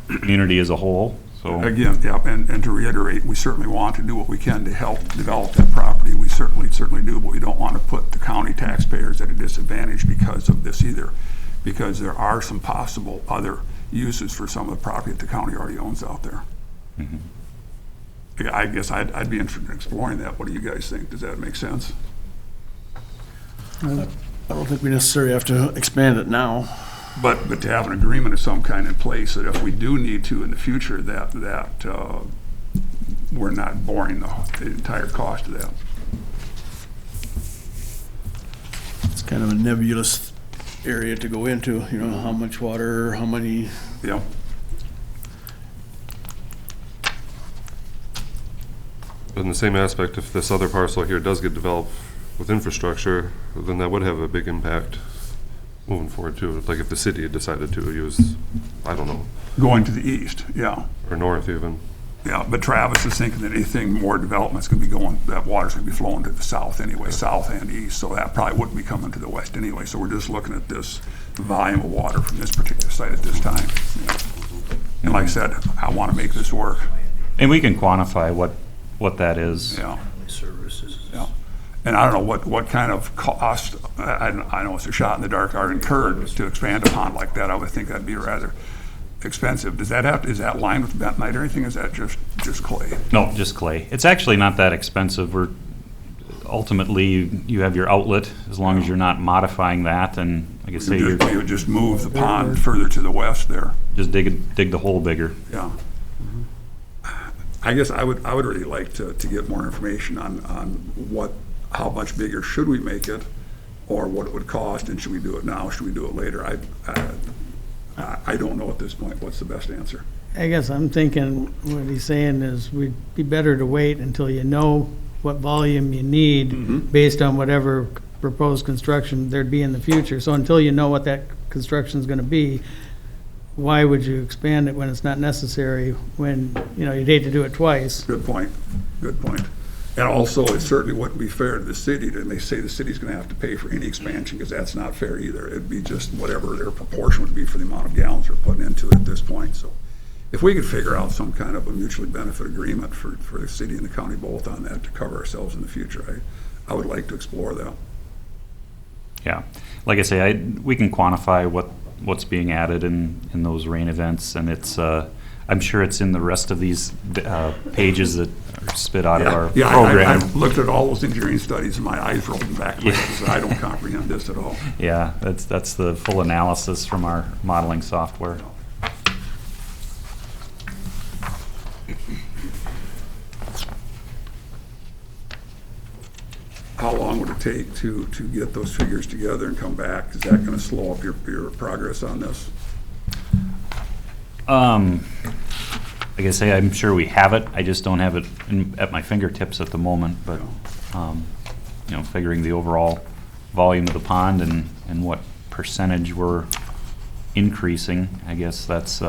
community as a whole. So again, yeah, and to reiterate, we certainly want to do what we can to help develop that property. We certainly do, but we don't want to put the county taxpayers at a disadvantage because of this either, because there are some possible other uses for some of the property that the county already owns out there. Mm-hmm. I guess I'd be interested in exploring that. What do you guys think? Does that make sense? I don't think we necessarily have to expand it now. But to have an agreement of some kind in place that if we do need to in the future, that we're not boring the entire cost of that. It's kind of a nebulous area to go into, you know, how much water, how many, Yeah. In the same aspect, if this other parcel here does get developed with infrastructure, then that would have a big impact moving forward too. Like if the city had decided to use, I don't know, Going to the east, yeah. or north even. Yeah, but Travis is thinking that anything more development's gonna be going, that water's gonna be flowing to the south anyway, south and east, so that probably wouldn't be coming to the west anyway. So we're just looking at this volume of water from this particular site at this time. Yeah. And like I said, I wanna make this work, And we can quantify what that is. yeah. services. Yeah. And I don't know what kind of cost, I know it's a shot in the dark, are incurred to expand a pond like that. I would think that'd be rather expensive. Is that lined with bentonite or anything? Is that just clay? No, just clay. It's actually not that expensive. Ultimately, you have your outlet, as long as you're not modifying that, and like I say, You you're would just move the pond further to the west there. just dig the hole bigger. Yeah. I guess I would really like to get more information on how much bigger should we make it, or what it would cost, and should we do it now, should we do it later? I don't know at this point what's the best answer. I guess I'm thinking what he's saying is we'd be better to wait until you know what volume you need based on whatever proposed construction there'd be in the future. So until you know what that construction's gonna be, why would you expand it when it's not necessary, when, you know, you'd hate to do it twice? Good point, good point. And also, it certainly wouldn't be fair to the city, and they say the city's gonna have to pay for any expansion, because that's not fair either. It'd be just whatever their proportion would be for the amount of gallons they're putting into it at this point, so. If we could figure out some kind of a mutually benefit agreement for the city and the county both on that to cover ourselves in the future, I would like to explore that. Yeah, like I say, we can quantify what's being added in those rain events, and it's, I'm sure it's in the rest of these pages that are spit out of our program. I've looked at all those engineering studies and my eyes rolled back. I don't comprehend this at all. Yeah, that's the full analysis from our modeling software. How long would it take to get those figures together and come back? Is that going to slow up your progress on this? Like I say, I'm sure we have it. I just don't have it at my fingertips at the moment. But you know, figuring the overall volume of the pond and what percentage we're increasing, I guess that's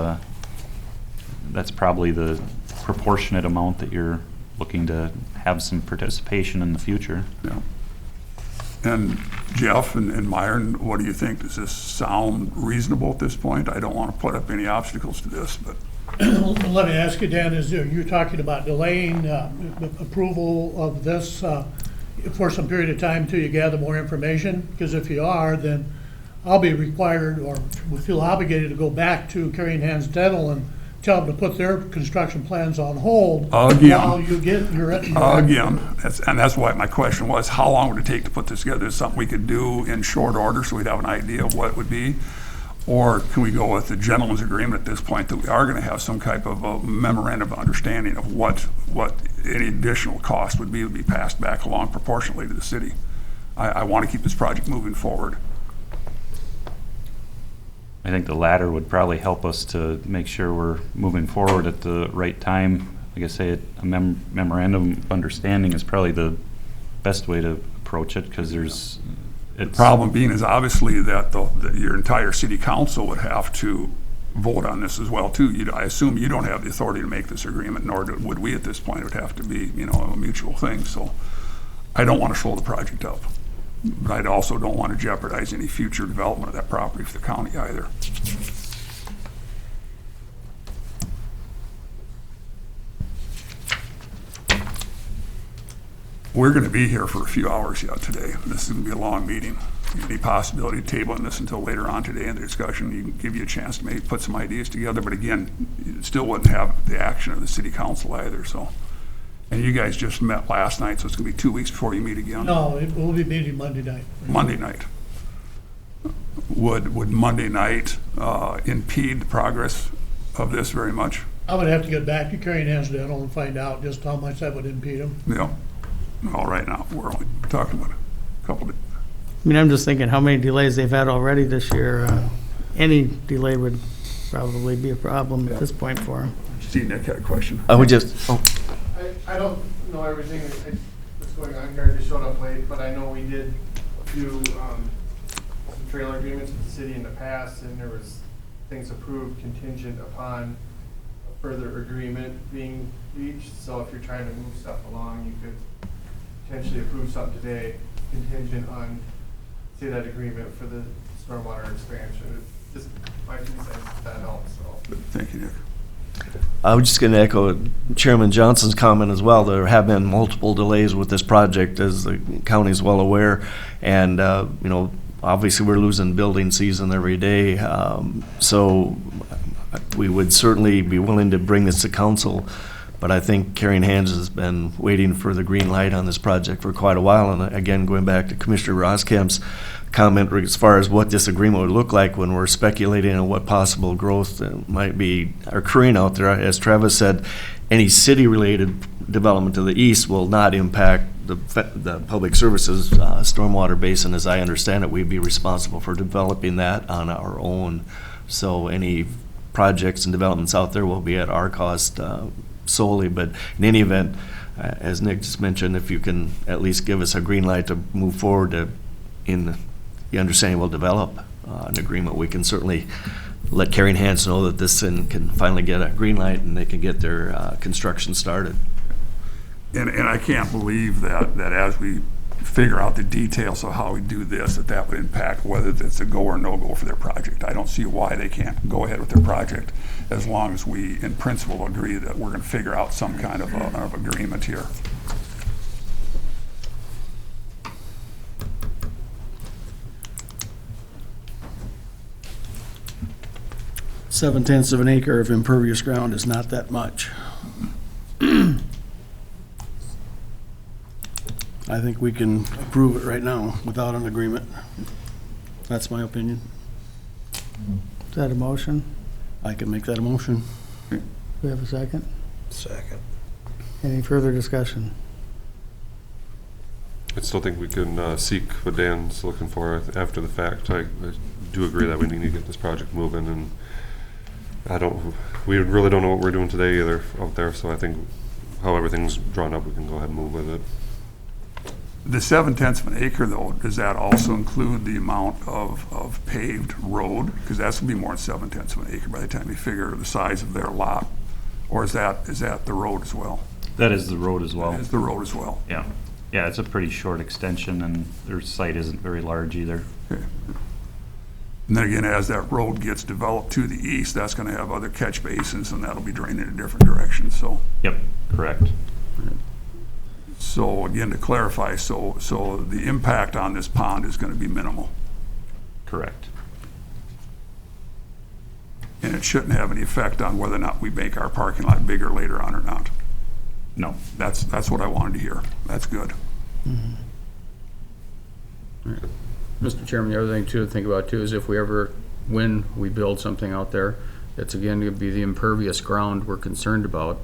probably the proportionate amount that you're looking to have some participation in the future. Yeah. And Jeff and Myron, what do you think? Does this sound reasonable at this point? I don't want to put up any obstacles to this, but. Let me ask you, Dan, is you're talking about delaying approval of this for some period of time until you gather more information? Because if you are, then I'll be required or will feel obligated to go back to Carrying Hands Dental and tell them to put their construction plans on hold while you get your. Again, that's why my question was, how long would it take to put this together? Is something we could do in short order so we'd have an idea of what it would be? Or can we go with the gentleman's agreement at this point that we are going to have some type of a memorandum of understanding of what any additional cost would be passed back along proportionally to the city? I want to keep this project moving forward. I think the latter would probably help us to make sure we're moving forward at the right time. Like I say, a memorandum of understanding is probably the best way to approach it, because there's. The problem being is obviously that your entire city council would have to vote on this as well too. I assume you don't have the authority to make this agreement, nor would we at this point. It would have to be, a mutual thing. So I don't want to slow the project up, but I also don't want to jeopardize any future development of that property for the county either. We're going to be here for a few hours yet today. This is going to be a long meeting. Any possibility of tabling this until later on today in the discussion, you can give you a chance to maybe put some ideas together, but again, it still wouldn't have the action of the city council either, so. And you guys just met last night, so it's going to be 2 weeks before you meet again. No, we'll be meeting Monday night. Monday night. would Monday night impede the progress of this very much? I would have to get back to Carrie Hansdale and find out just how much that would impede them. Yeah. All right now, we're only talking about a couple of, I mean, I'm just thinking how many delays they've had already this year. Any delay would probably be a problem at this point for them. see, Nick had a question. I would just, I don't know everything that's going on here, I just showed up late, but I know we did do some trailer agreements with the city in the past, and there was things approved contingent upon a further agreement being reached. So if you're trying to move stuff along, you could potentially approve something today contingent on, say, that agreement for the stormwater expansion. Just my 2 cents, if that helps, so. Thank you, Nick. I was just going to echo Chairman Johnson's comment as well. There have been multiple delays with this project, as the county is well aware. And, you know, obviously we're losing building season every day. So we would certainly be willing to bring this to council. But I think Carrying Hands has been waiting for the green light on this project for quite a while. And again, going back to Commissioner Roskamp's comment as far as what this agreement would look like when we're speculating on what possible growth might be occurring out there. As Travis said, any city-related development to the east will not impact the public services stormwater basin. As I understand it, we'd be responsible for developing that on our own. So any projects and developments out there will be at our cost solely. But in any event, as Nick just mentioned, if you can at least give us a green light to move forward in the understanding we'll develop an agreement, we can certainly let Carrying Hands know that this thing can finally get a green light and they can get their construction started. And I can't believe that as we figure out the details of how we do this, that would impact whether it's a go or no go for their project. I don't see why they can't go ahead with their project as long as we, in principle, agree that we're going to figure out some kind of agreement here. Seven-tenths of an acre of impervious ground is not that much. I think we can approve it right now without an agreement. That's my opinion. Is that a motion? I can make that a motion. Do we have a second? Second. Any further discussion? I still think we can seek what Dan's looking for after the fact. I do agree that we need to get this project moving, and we really don't know what we're doing today either out there, so I think how everything's drawn up, we can go ahead and move with it. The 7/10 of an acre, though, does that also include the amount of paved road? Because that's going to be more than 7/10 of an acre by the time you figure the size of their lot. Or is that the road as well? That is the road as well. That is the road as well. Yeah. Yeah, it's a pretty short extension, and their site isn't very large either. Okay. And then again, as that road gets developed to the east, that's going to have other catch basins, and that'll be drained in a different direction, so. Yep, correct. So again, to clarify, so the impact on this pond is going to be minimal. Correct. And it shouldn't have any effect on whether or not we make our parking lot bigger later on or not. No. That's what I wanted to hear. That's good. Mr. Chairman, the other thing too to think about too is if we ever, when we build something out there, it's again going to be the impervious ground we're concerned about.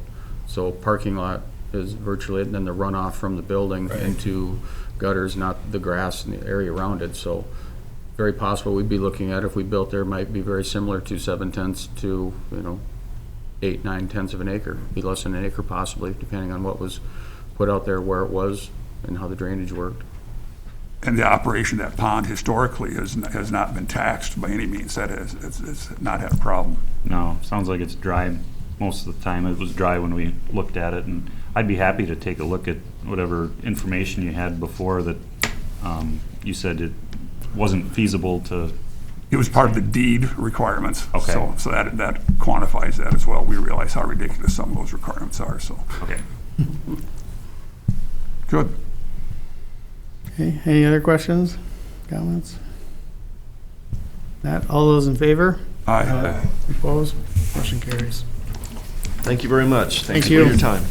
So parking lot is virtually it, and then the runoff from the building into gutters, not the grass and the area around it. So very possible we'd be looking at if we built there might be very similar to 7/10 to 8, 9/10 of an acre, be less than an acre possibly, depending on what was put out there, where it was, and how the drainage worked. And the operation of that pond historically has not been taxed by any means. That it's not had a problem. No, sounds like it's dry most of the time. It was dry when we looked at it, and I'd be happy to take a look at whatever information you had before that you said it wasn't feasible to. It was part of the deed requirements. Okay. So that quantifies that as well. We realize how ridiculous some of those requirements are, so. Okay. Good. Okay, any other questions, comments? Not, all those in favor? Aye. Opposed? Motion carries. Thank you very much. Thank Thank you you. for your time.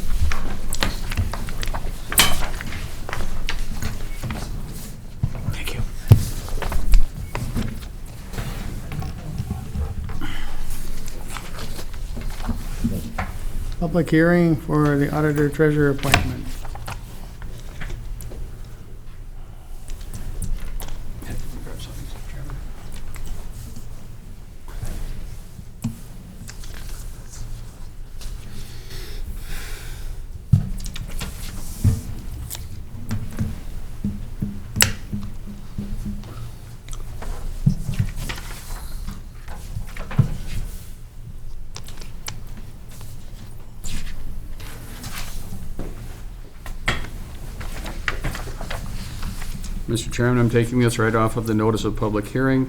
Thank you. Public hearing for the auditor treasurer appointment. Mr. Chairman, I'm taking this right off of the notice of public hearing.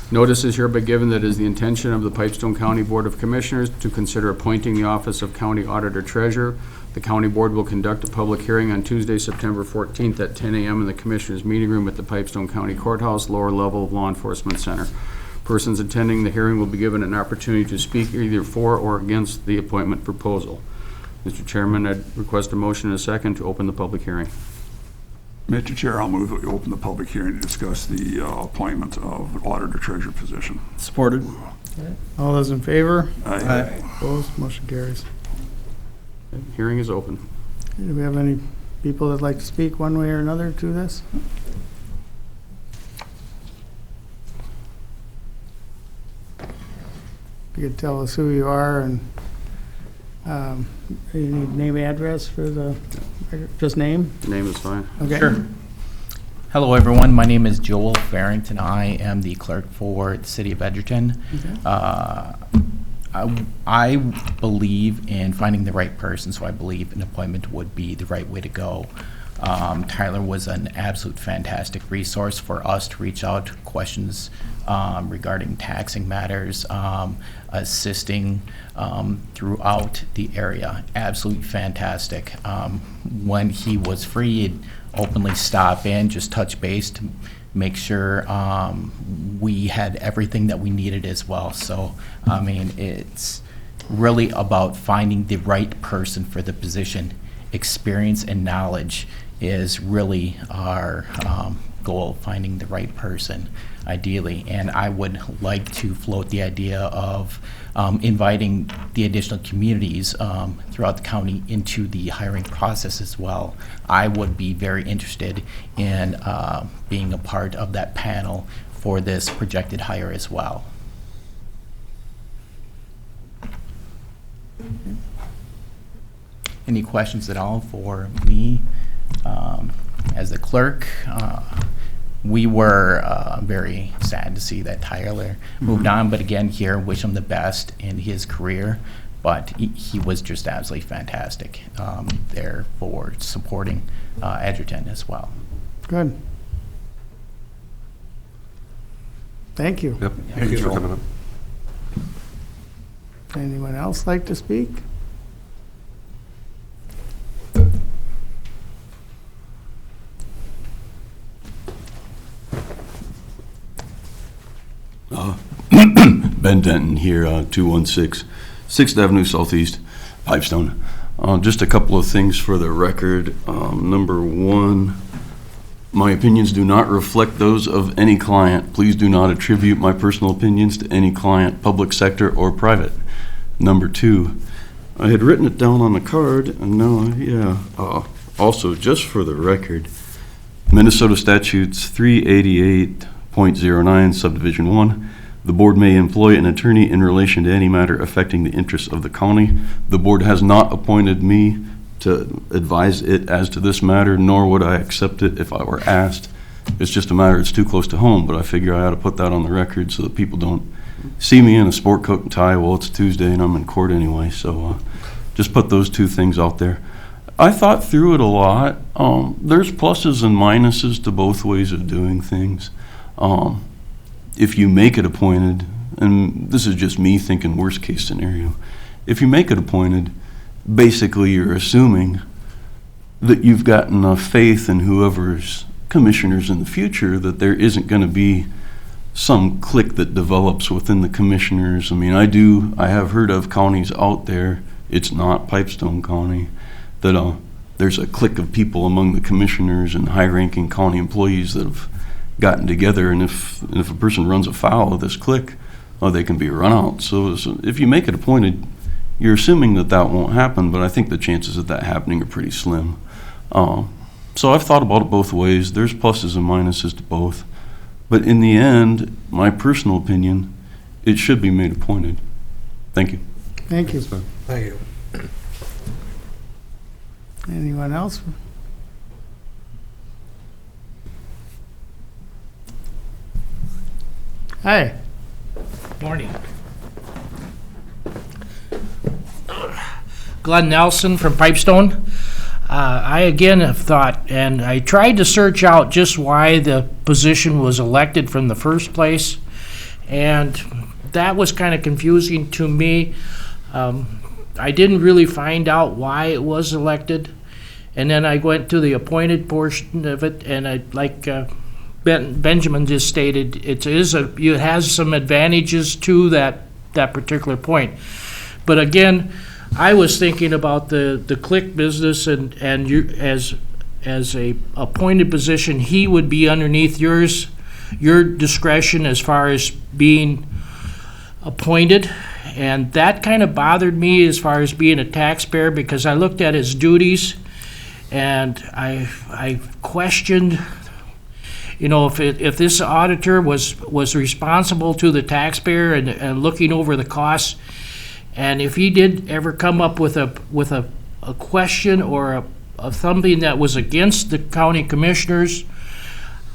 Notice is hereby given that it is the intention of the Pipestone County Board of Commissioners to consider appointing the office of County Auditor Treasurer. The county board will conduct a public hearing on Tuesday, September 14th at 10 a.m. in the Commissioners' meeting room at the Pipestone County Courthouse, lower level of Law Enforcement Center. Persons attending the hearing will be given an opportunity to speak either for or against the appointment proposal. Mr. Chairman, I'd request a motion and a second to open the public hearing. Mr. Chair, I'll move that we open the public hearing to discuss the appointment of auditor treasurer position. Supported. All those in favor? Aye. Opposed? Motion carries. Hearing is open. Do we have any people that'd like to speak one way or another to this? You could tell us who you are and you need name, address for the, just name? Name is fine. Okay. Sure. Hello, everyone. My name is Joel Farrington. I am the clerk for the City of Edgerton. Okay. I believe in finding the right person, so I believe an appointment would be the right way to go. Tyler was an absolute fantastic resource for us to reach out to questions regarding taxing matters, assisting throughout the area. Absolutely fantastic. When he was free, he'd openly stop in, just touch base to make sure we had everything that we needed as well. So, I mean, it's really about finding the right person for the position. Experience and knowledge is really our goal, finding the right person, ideally. And I would like to float the idea of inviting the additional communities throughout the county into the hiring process as well. I would be very interested in being a part of that panel for this projected hire as well. Any questions at all for me? As the clerk, we were very sad to see that Tyler moved on, but again, here, wish him the best in his career. But he was just absolutely fantastic there for supporting Edgerton as well. Good. Thank you. Yep, thanks for coming up. Anyone else like to speak? Ben Denton here, 216 6th Avenue Southeast, Pipestone. Just a couple of things for the record. Number one, my opinions do not reflect those of any client. Please do not attribute my personal opinions to any client, public sector or private. Number two, I had written it down on the card, and now, also, just for the record, Minnesota Statutes 388.09, Subdivision 1, the board may employ an attorney in relation to any matter affecting the interests of the county. The board has not appointed me to advise it as to this matter, nor would I accept it if I were asked. It's just a matter, it's too close to home, but I figure I ought to put that on the record so that people don't see me in a sport coat and tie. Well, it's Tuesday and I'm in court anyway, so just put those two things out there. I thought through it a lot. There's pluses and minuses to both ways of doing things. If you make it appointed, and this is just me thinking worst case scenario, if you make it appointed, basically you're assuming that you've got enough faith in whoever's commissioners in the future that there isn't going to be some clique that develops within the commissioners. I mean, I have heard of counties out there, it's not Pipestone County, that there's a clique of people among the commissioners and high-ranking county employees that have gotten together, and if a person runs afoul of this clique, they can be run out. So if you make it appointed, You're assuming that that won't happen, but I think the chances of that happening are pretty slim. So I've thought about it both ways. There's pluses and minuses to both. But in the end, my personal opinion, it should be made appointed. Thank you. Thank you. Thank you. Anyone else? Hi. Morning. Glenn Nelson from Pipestone. I again have thought, and I tried to search out just why the position was elected from the first place, and that was kind of confusing to me. I didn't really find out why it was elected, and then I went to the appointed portion of it, and I like Benjamin just stated, it has some advantages to that particular point. But again, I was thinking about the click business, and you as a appointed position, he would be underneath your discretion as far as being appointed, and that kind of bothered me as far as being a taxpayer, because I looked at his duties and I questioned, you know, if this auditor was responsible to the taxpayer and looking over the costs. And if he did ever come up with a question or a something that was against the county commissioners,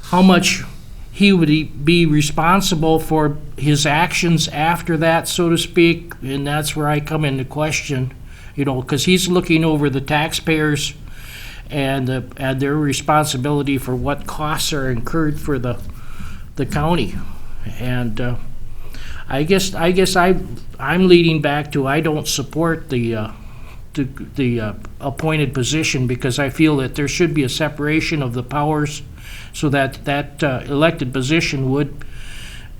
how much he would be responsible for his actions after that, so to speak. And that's where I come into question, you know, because he's looking over the taxpayers and their responsibility for what costs are incurred for the county. And I guess I'm leading back to I don't support the appointed position, because I feel that there should be a separation of the powers, so that elected position would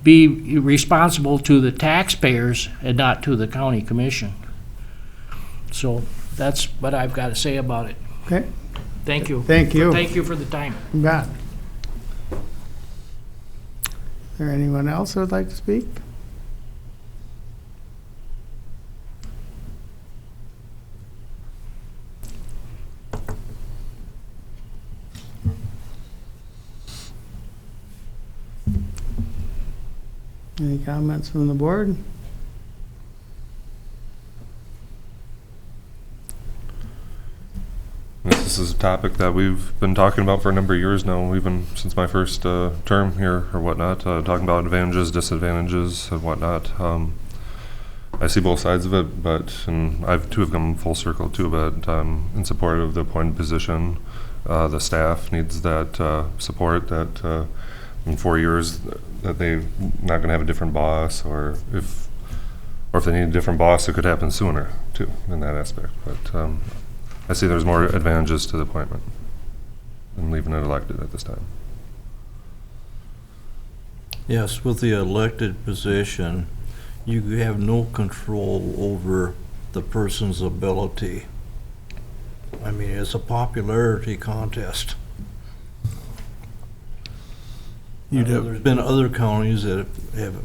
be responsible to the taxpayers and not to the county commission. So that's what I've got to say about it. Okay. Thank you. Thank you. Thank you for the time. You bet. Is there anyone else who would like to speak? Any comments from the board? This is a topic that we've been talking about for a number of years now, even since my first term here or whatnot, talking about advantages, disadvantages, and whatnot. I see both sides of it, and I've too have come full circle too, but in support of the appointed position. The staff needs that support, that in 4 years that they're not going to have a different boss, or if they need a different boss, it could happen sooner too in that aspect. But I see there's more advantages to the appointment than leaving it elected at this time. Yes, with the elected position, you have no control over the person's ability. I mean, it's a popularity contest. There's been other counties that have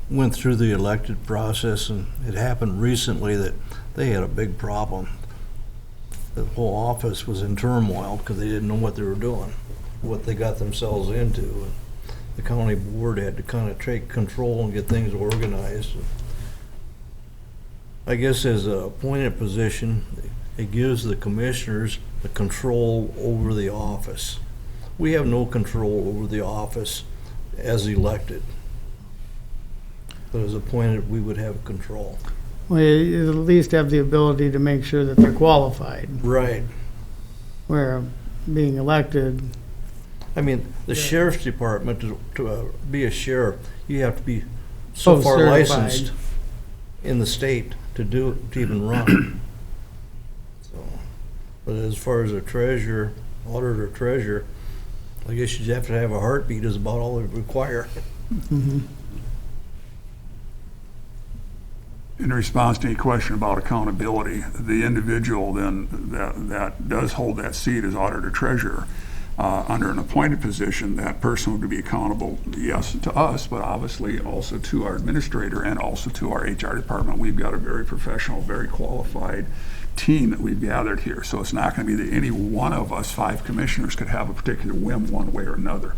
went through the elected process, and it happened recently that they had a big problem. The whole office was in turmoil because they didn't know what they were doing, what they got themselves into. And the county board had to kind of take control and get things organized. I guess as a appointed position, it gives the commissioners the control over the office. We have no control over the office as elected. But as appointed, we would have control. Well, you at least have the ability to make sure that they're qualified. Right. Where being elected. I mean, the sheriff's department, to be a sheriff, you have to be so far certified. licensed in the state to even run. So, but as far as a treasurer, auditor treasurer, I guess you have to have a heartbeat is about all they require. Mm-hmm. In response to any question about accountability, the individual then that does hold that seat as auditor treasurer under an appointed position, that person would be accountable, yes, to us, but obviously also to our administrator and also to our HR department. We've got a very professional, very qualified team that we've gathered here. So it's not going to be that any one of us 5 commissioners could have a particular whim one way or another.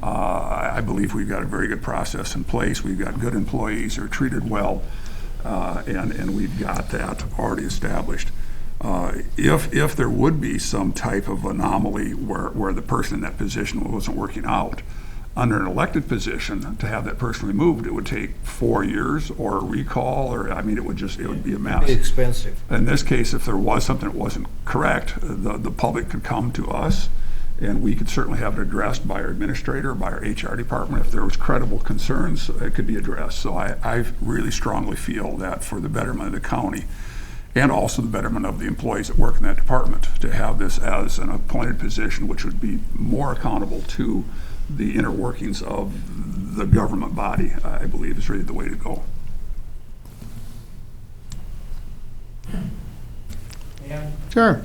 I believe we've got a very good process in place. We've got good employees who are treated well, and we've got that already established. If there would be some type of anomaly where the person in that position wasn't working out, under an elected position, to have that person removed, it would take 4 years or a recall, or, I mean, it would be a mess. Expensive. In this case, if there was something that wasn't correct, the public could come to us, and we could certainly have it addressed by our administrator, by our HR department. If there was credible concerns, it could be addressed. So I really strongly feel that for the betterment of the county, and also the betterment of the employees that work in that department, to have this as an appointed position, which would be more accountable to the inner workings of the government body, I believe is really the way to go. Yeah. Sure.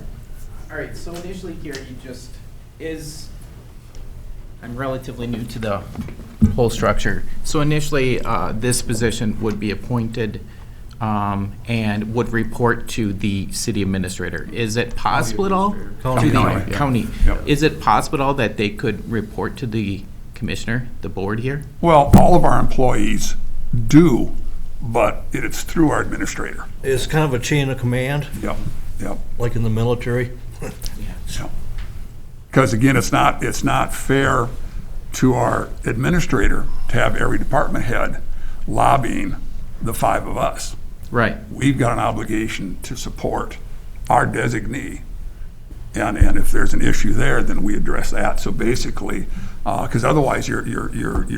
All right, so initially here, I'm relatively new to the whole structure. So initially, this position would be appointed and would report to the city administrator. Is it possible at all? County. Yep. Is it possible at all that they could report to the commissioner, the board here? Well, all of our employees do, but it's through our administrator. It's kind of a chain of command, Yep. like in the military. Because again, it's not fair to our administrator to have every department head lobbying the 5 of us. Right. We've got an obligation to support our designee, and if there's an issue there, then we address that. So basically, because otherwise your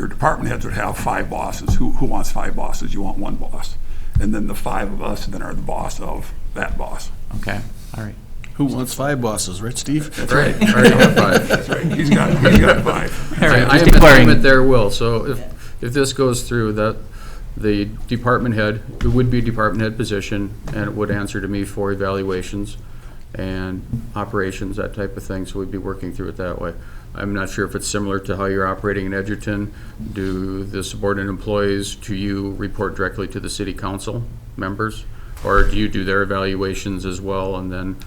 department heads would have 5 bosses. Who wants 5 bosses? You want 1 boss, and then the 5 of us then are the boss of that boss. Okay, all right. Who wants 5 bosses, right, Steve? That's right. I already have 5. That's right. He's got 5. All right, I just am declaring. at their will, so if this goes through, the department head, it would be a department head position, and it would answer to me for evaluations and operations, that type of thing, so we'd be working through it that way. I'm not sure if it's similar to how you're operating in Edgerton. Do the subordinate employees to you report directly to the city council members? Or do you do their evaluations as well, and then,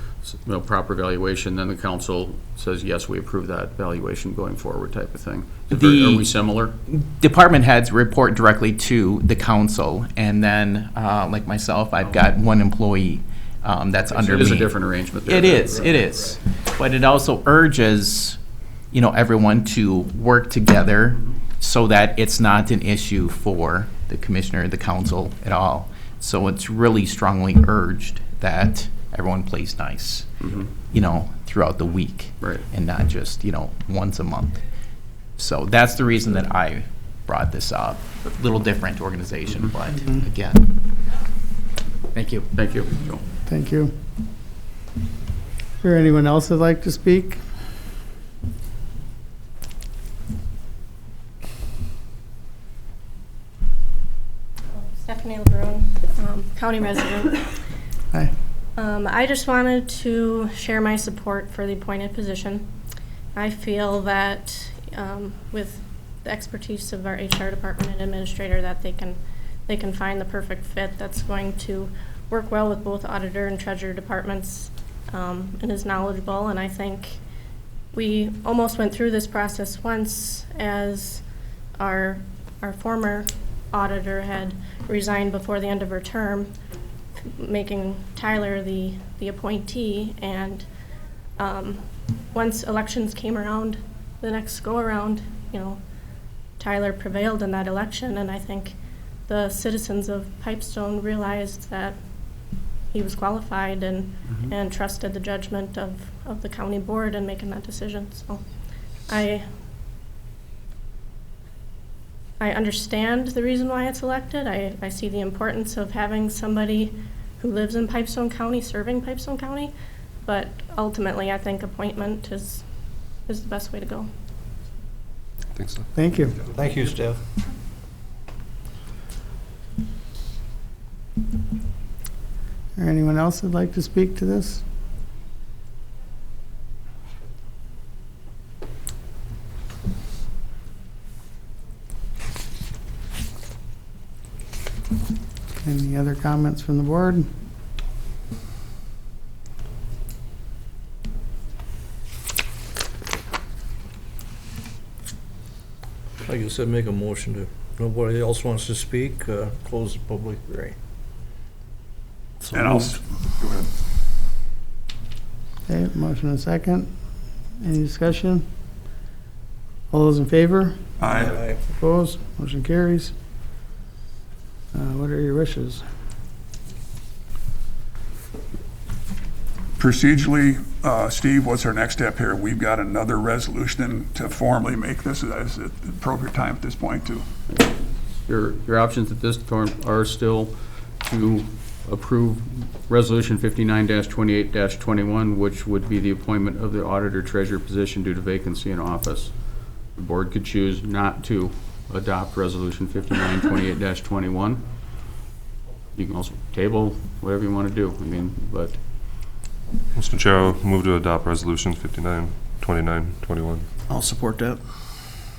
proper evaluation, then the council says, yes, we approve that evaluation going forward, type of thing? Are we similar? Department heads report directly to the council, and then, like myself, I've got 1 employee that's under me. It is a different arrangement there. It is. But it also urges, everyone to work together so that it's not an issue for the commissioner, the council at all. So it's really strongly urged that everyone plays nice, throughout the week. Right. And not just, once a month. So that's the reason that I brought this up. A little different organization, but again, thank you. Thank you. Thank you. Is there anyone else that'd like to speak? Stephanie LeBrun, county resident. Hi. I just wanted to share my support for the appointed position. I feel that with the expertise of our HR department and administrator, that they can find the perfect fit that's going to work well with both auditor and treasurer departments, and is knowledgeable. And I think we almost went through this process once, as our former auditor had resigned before the end of her term, making Tyler the appointee. And once elections came around, the next go around, Tyler prevailed in that election, and I think the citizens of Pipestone realized that he was qualified and trusted the judgment of the county board in making that decision. So I understand the reason why it's elected. I see the importance of having somebody who lives in Pipestone County serving Pipestone County, but ultimately I think appointment is the best way to go. I think so. Thank you. Thank you, Steph. Is there anyone else that'd like to speak to this? Any other comments from the board? Like I said, make a motion to, nobody else wants to speak, close the public hearing. So And I'll, moved. go ahead. Okay, motion and second. Any discussion? All those in favor? Aye. Aye. Opposed? Motion carries. What are your wishes? Procedurally, Steve, what's our next step here? We've got another resolution to formally make this as the appropriate time at this point to. Your options at this time are still to approve Resolution 59-28-21, which would be the appointment of the auditor treasurer position due to vacancy in office. The board could choose not to adopt Resolution 59-28-21. You can also table whatever you want to do. I mean, but Mr. Chair, I'll move to adopt resolutions 59, 29, 21. I'll support that.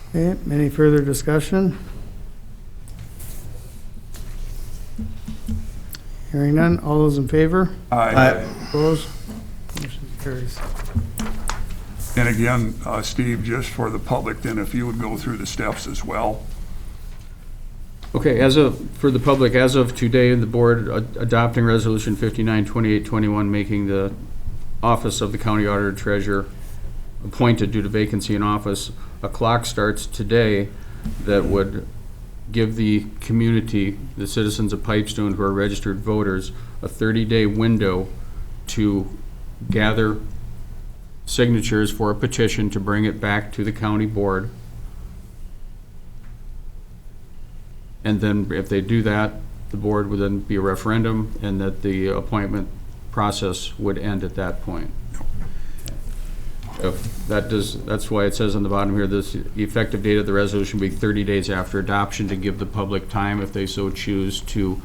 Okay, any further discussion? Hearing none, all those in favor? Aye. Opposed? Motion carries. And again, Steve, just for the public, then if you would go through the steps as well. okay, for the public, as of today, the board adopting Resolution 59-28-21, making the office of the county auditor treasurer appointed due to vacancy in office. A clock starts today that would give the community, the citizens of Pipestone who are registered voters, a 30-day window to gather signatures for a petition to bring it back to the county board. And then if they do that, the board would then be a referendum, and that the appointment process would end at that point. If that's why it says on the bottom here, the effective date of the resolution will be 30 days after adoption, to give the public time, if they so choose, to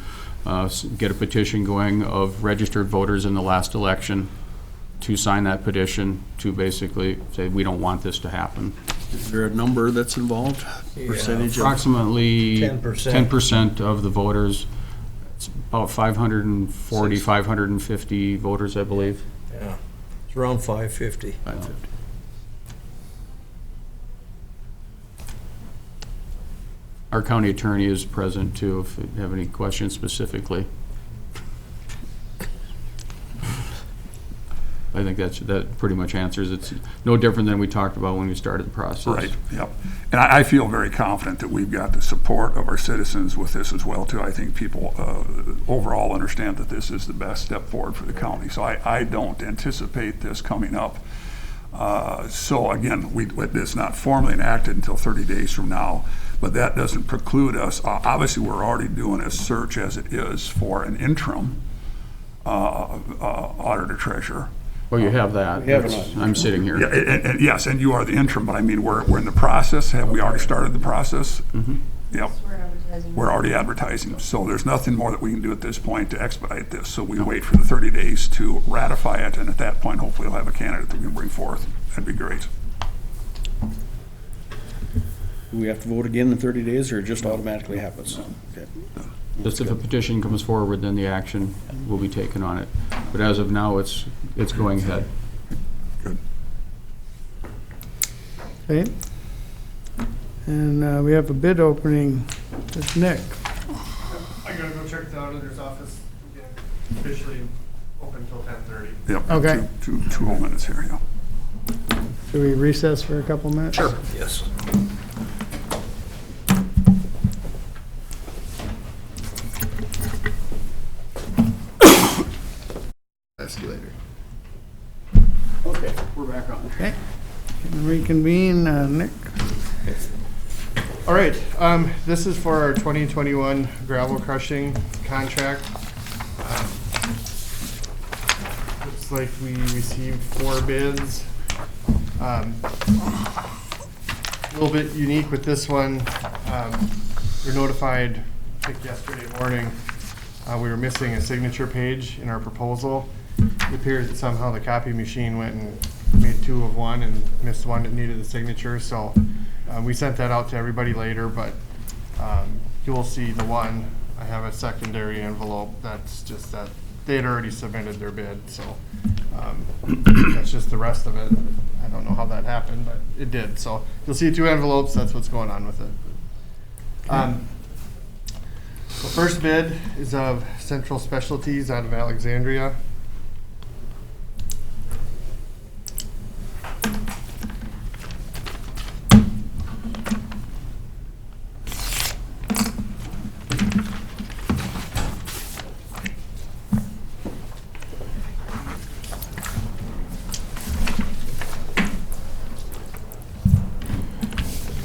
get a petition going of registered voters in the last election to sign that petition to basically say, we don't want this to happen. Is there a number that's involved? Percentage of? Approximately 10%. 10% of the voters. It's about 540, 550 voters, I believe. Yeah, it's around 550. 550. Our county attorney is present too, if you have any questions specifically. I think that pretty much answers it. It's no different than we talked about when we started the process. Right, yep. And I feel very confident that we've got the support of our citizens with this as well, too. I think people overall understand that this is the best step forward for the county. So I don't anticipate this coming up. So again, it's not formally enacted until 30 days from now, but that doesn't preclude us. Obviously, we're already doing a search as it is for an interim auditor treasurer. Well, you have that. I'm sitting here. Yeah, and yes, and you are the interim, but I mean, we're in the process. Have we already started the process? Mm-hmm. Yep. We're already advertising. So there's nothing more that we can do at this point to expedite this. So we wait for the 30 days to ratify it, and at that point, hopefully we'll have a candidate that we can bring forth. That'd be great. Do we have to vote again in 30 days, or it just automatically happens? Okay. Just if a petition comes forward, then the action will be taken on it. But as of now, it's going ahead. Good. Okay. And we have a bid opening with Nick. I gotta go check the auditor's office. Again, officially open until 10:30. Yep. Okay. Two whole minutes here, yeah. Should we recess for a couple minutes? Sure. Yes. Ask you later. Okay, we're back on. Okay. Can reconvene, Nick. All right, this is for our 2021 gravel crushing contract. Looks like we received 4 bids. A little bit unique with this one. We're notified, I think yesterday morning, we were missing a signature page in our proposal. It appears that somehow the copy machine went and made 2 of one and missed one that needed a signature. So we sent that out to everybody later, but you will see the one I have a secondary envelope that's just that they had already submitted their bid, so that's just the rest of it. I don't know how that happened, but it did. So you'll see 2 envelopes. That's what's going on with it. The first bid is of Central Specialties out of Alexandria.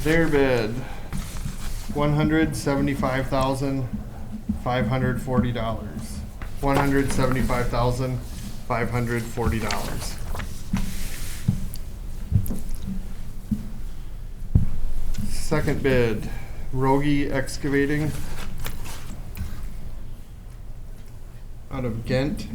Their bid, $175,540. $175,540. Second bid, Rogie Excavating out of Ghent.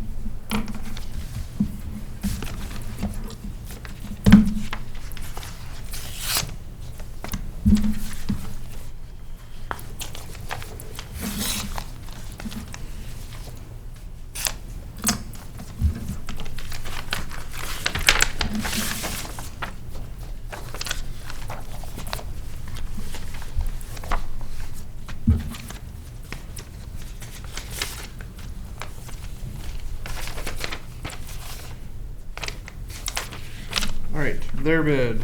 All right, their bid,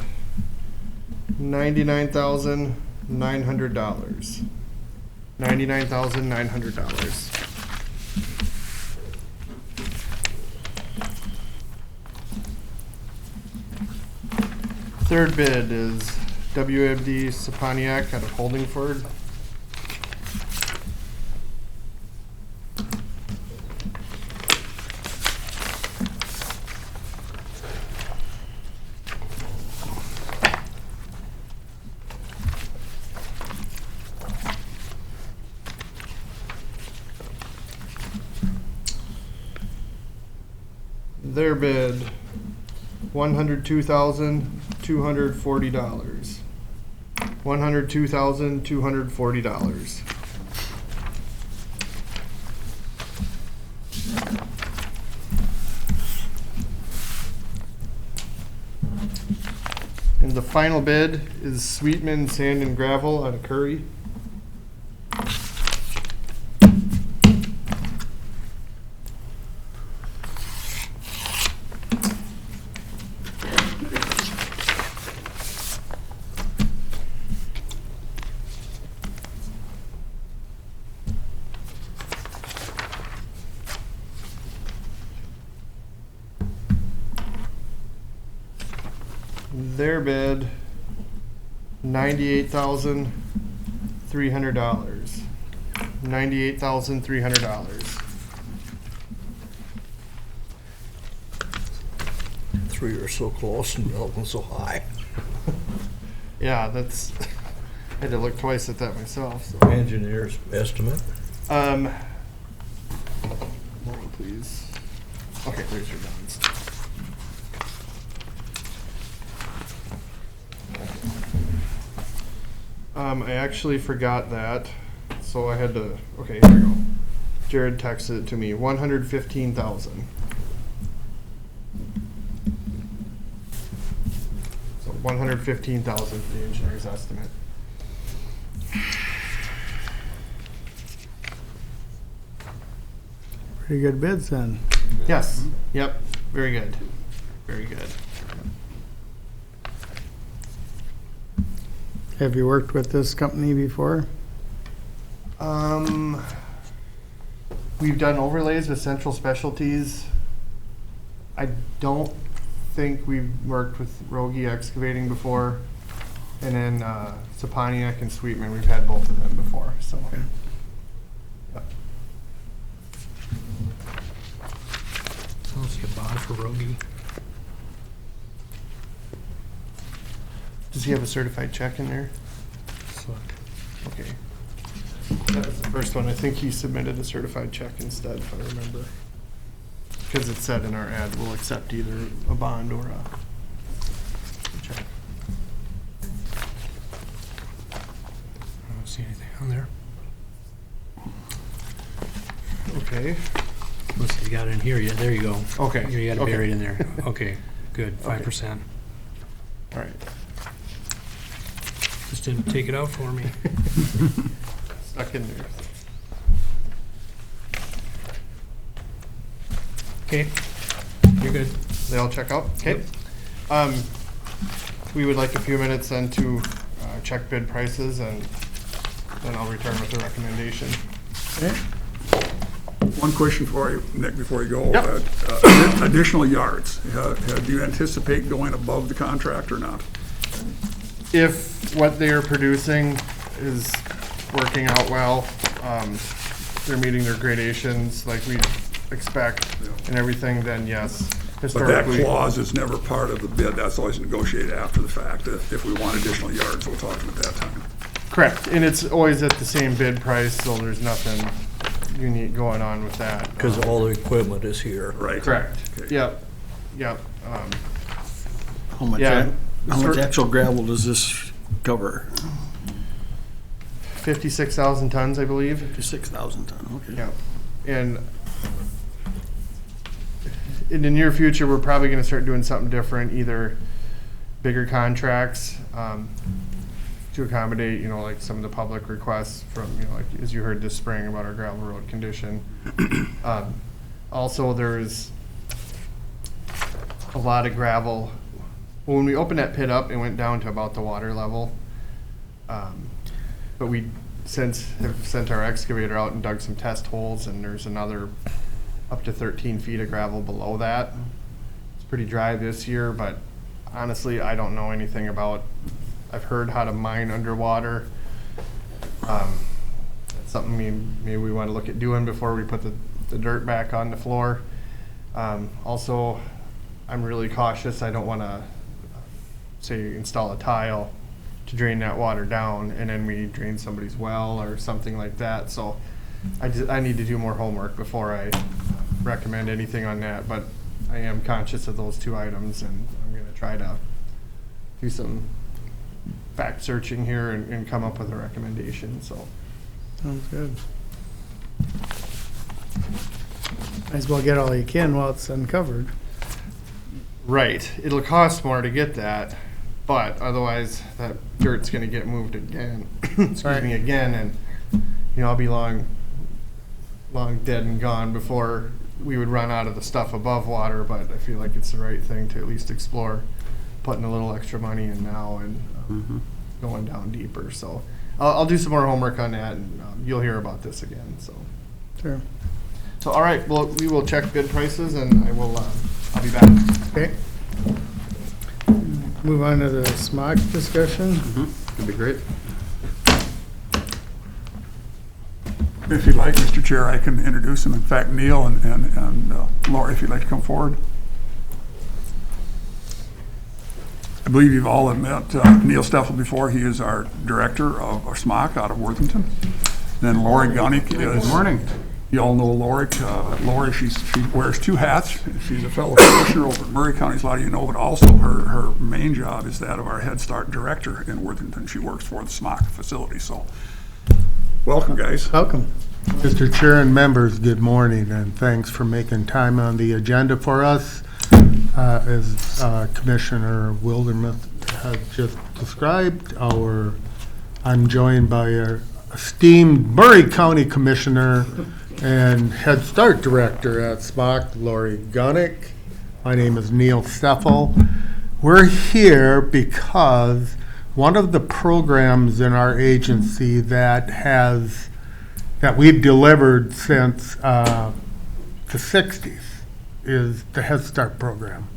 $99,900. $99,900. Third bid is WMD Saponiak out of Holdingford. Their bid, $102,240. $102,240. And the final bid is Sweetman Sand and Gravel out of Curry. Their bid, $98,300. $98,300. 3 are so close and the other one's so high. Yeah, that's, I had to look twice at that myself. So. Engineer's estimate. Hold on, please. Okay, there's your balance. I actually forgot that, so I had to, okay, here we go. Jared texted it to me, 115,000. So 115,000 for the engineer's estimate. Pretty good bids then. Yes, yep, very good, very good. Have you worked with this company before? We've done overlays with Central Specialties. I don't think we've worked with Rogie Excavating before. And then Saponiak and Sweetman, we've had both of them before, so. Okay. Yep. I'll see a bond for Rogie. Does he have a certified check in there? Okay. That was the first one. I think he submitted a certified check instead, if I remember. Because it said in our ad, we'll accept either a bond or a check. I don't see anything on there. Okay, Unless you got it in here, yeah, there you go. okay. You got it okay. buried in there. Okay, good, 5%. All right. Just didn't take it out for me. Stuck in there. Okay, you're good. They all check out? Okay. We would like a few minutes then to check bid prices, and then I'll return with the recommendation. Okay. One question for you, Nick, before you go. Yep. Additional yards, do you anticipate going above the contract or not? If what they are producing is working out well, they're meeting their gradations like we expect and everything, then yes. But that clause is never part of the bid, that's always negotiated after the fact. If we want additional yards, we'll talk at that time. Correct, and it's always at the same bid price, so there's nothing unique going on with that. Because all the equipment is here. Right. Correct, Okay. yep, yep. How much, Yeah. how much actual gravel does this cover? 56,000 tons, I believe. 56,000 ton, okay. Yeah, and in the near future, we're probably gonna start doing something different, either bigger contracts, to accommodate, like some of the public requests from, like, as you heard this spring about our gravel road condition. Also, there's a lot of gravel. When we opened that pit up, it went down to about the water level. But we since have sent our excavator out and dug some test holes, and there's another up to 13 feet of gravel below that. It's pretty dry this year, but honestly, I don't know anything about. I've heard how to mine underwater. That's something maybe we want to look at doing before we put the dirt back on the floor. Also, I'm really cautious. I don't want to, say, install a tile to drain that water down, and then we drain somebody's well or something like that. So I need to do more homework before I recommend anything on that, but I am conscious of those two items, and I'm going to try to do some fact searching here and come up with a recommendation. So Sounds good. Might as well get all you can while it's uncovered. right, it'll cost more to get that, but otherwise that dirt's going to get moved again. Excuse me, again, and I'll be long dead and gone before we would run out of the stuff above water. But I feel like it's the right thing to at least explore putting a little extra money in now and going down deeper. So I'll do some more homework on that, and you'll hear about this again. So Sure. So all right, well, we will check bid prices, and I'll be back. Okay. Move on to the SMOC discussion. That'd be great. If you'd like, Mr. Chair, I can introduce them. In fact, Neil and Laura, if you'd like to come forward. I believe you've all met Neil Steffel before. He is our director of our SMOC out of Worthington. Then Lori Gunnick is. Good morning. You all know Lori. Lori, she wears two hats. She's a fellow commissioner over in Murray County, as a lot of you know, but also her main job is that of our Head Start director in Worthington. She works for the SMOC facility. So, welcome, guys. Welcome. Mr. Chair and members, good morning, and thanks for making time on the agenda for us. As Commissioner Wildermuth has just described, I'm joined by our esteemed Murray County Commissioner and Head Start Director at SMOC, Lori Gunnick. My name is Neil Steffel. We're here because one of the programs in our agency that we've delivered since the 60s is the Head Start program.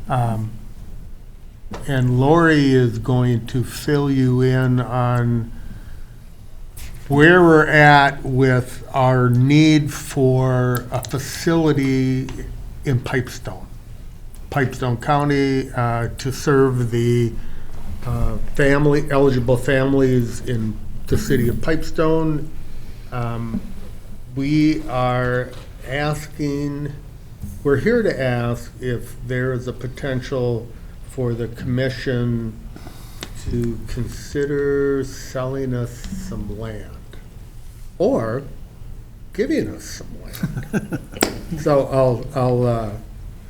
And Lori is going to fill you in on where we're at with our need for a facility in Pipestone County, to serve the eligible families in the city of Pipestone. We're here to ask if there is a potential for the commission to consider selling us some land, or giving us some land. So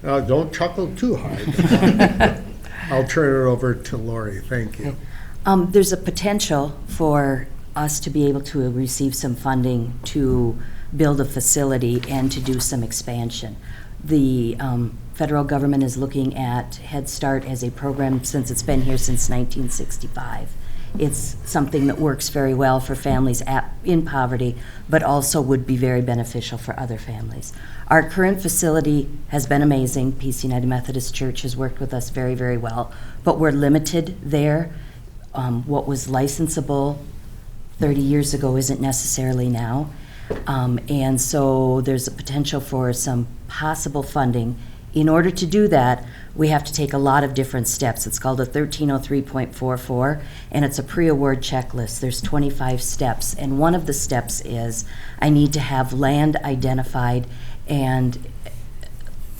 don't chuckle too hard. I'll turn it over to Lori. Thank you. There's a potential for us to be able to receive some funding to build a facility and to do some expansion. The federal government is looking at Head Start as a program since it's been here since 1965. It's something that works very well for families in poverty, but also would be very beneficial for other families. Our current facility has been amazing. Peace United Methodist Church has worked with us very, very well, but we're limited there. What was licensable 30 years ago isn't necessarily now. And so there's a potential for some possible funding. In order to do that, we have to take a lot of different steps. It's called a 1303.44, and it's a pre-award checklist. There's 25 steps, and one of the steps is I need to have land identified and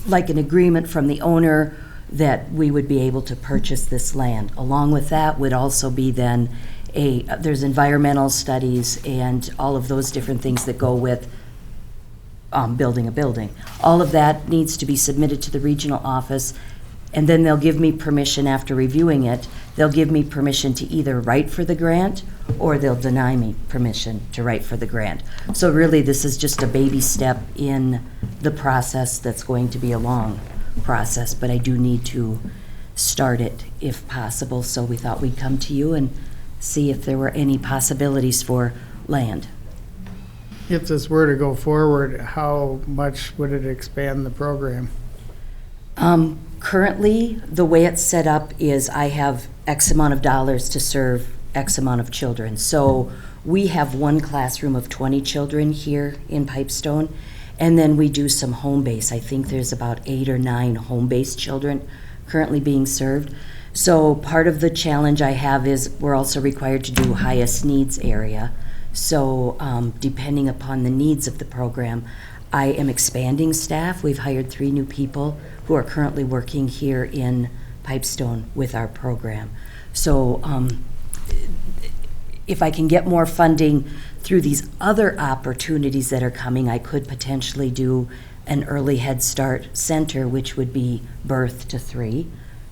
like an agreement from the owner that we would be able to purchase this land. Along with that would also be then there's environmental studies and all of those different things that go with building a building. All of that needs to be submitted to the regional office, and then they'll give me permission after reviewing it. They'll give me permission to either write for the grant or they'll deny me permission to write for the grant. So really this is just a baby step in the process that's going to be a long process, but I do need to start it if possible. So we thought we'd come to you and see if there were any possibilities for land. If this were to go forward, how much would it expand the program? Currently, the way it's set up is I have X amount of dollars to serve X amount of children. So we have one classroom of 20 children here in Pipestone, and then we do some home base. I think there's about 8 or 9 home-based children currently being served. So part of the challenge I have is we're also required to do highest needs area. So depending upon the needs of the program, I am expanding staff. We've hired 3 new people who are currently working here in Pipestone with our program. So if I can get more funding through these other opportunities that are coming, I could potentially do an early Head Start center, which would be birth to 3.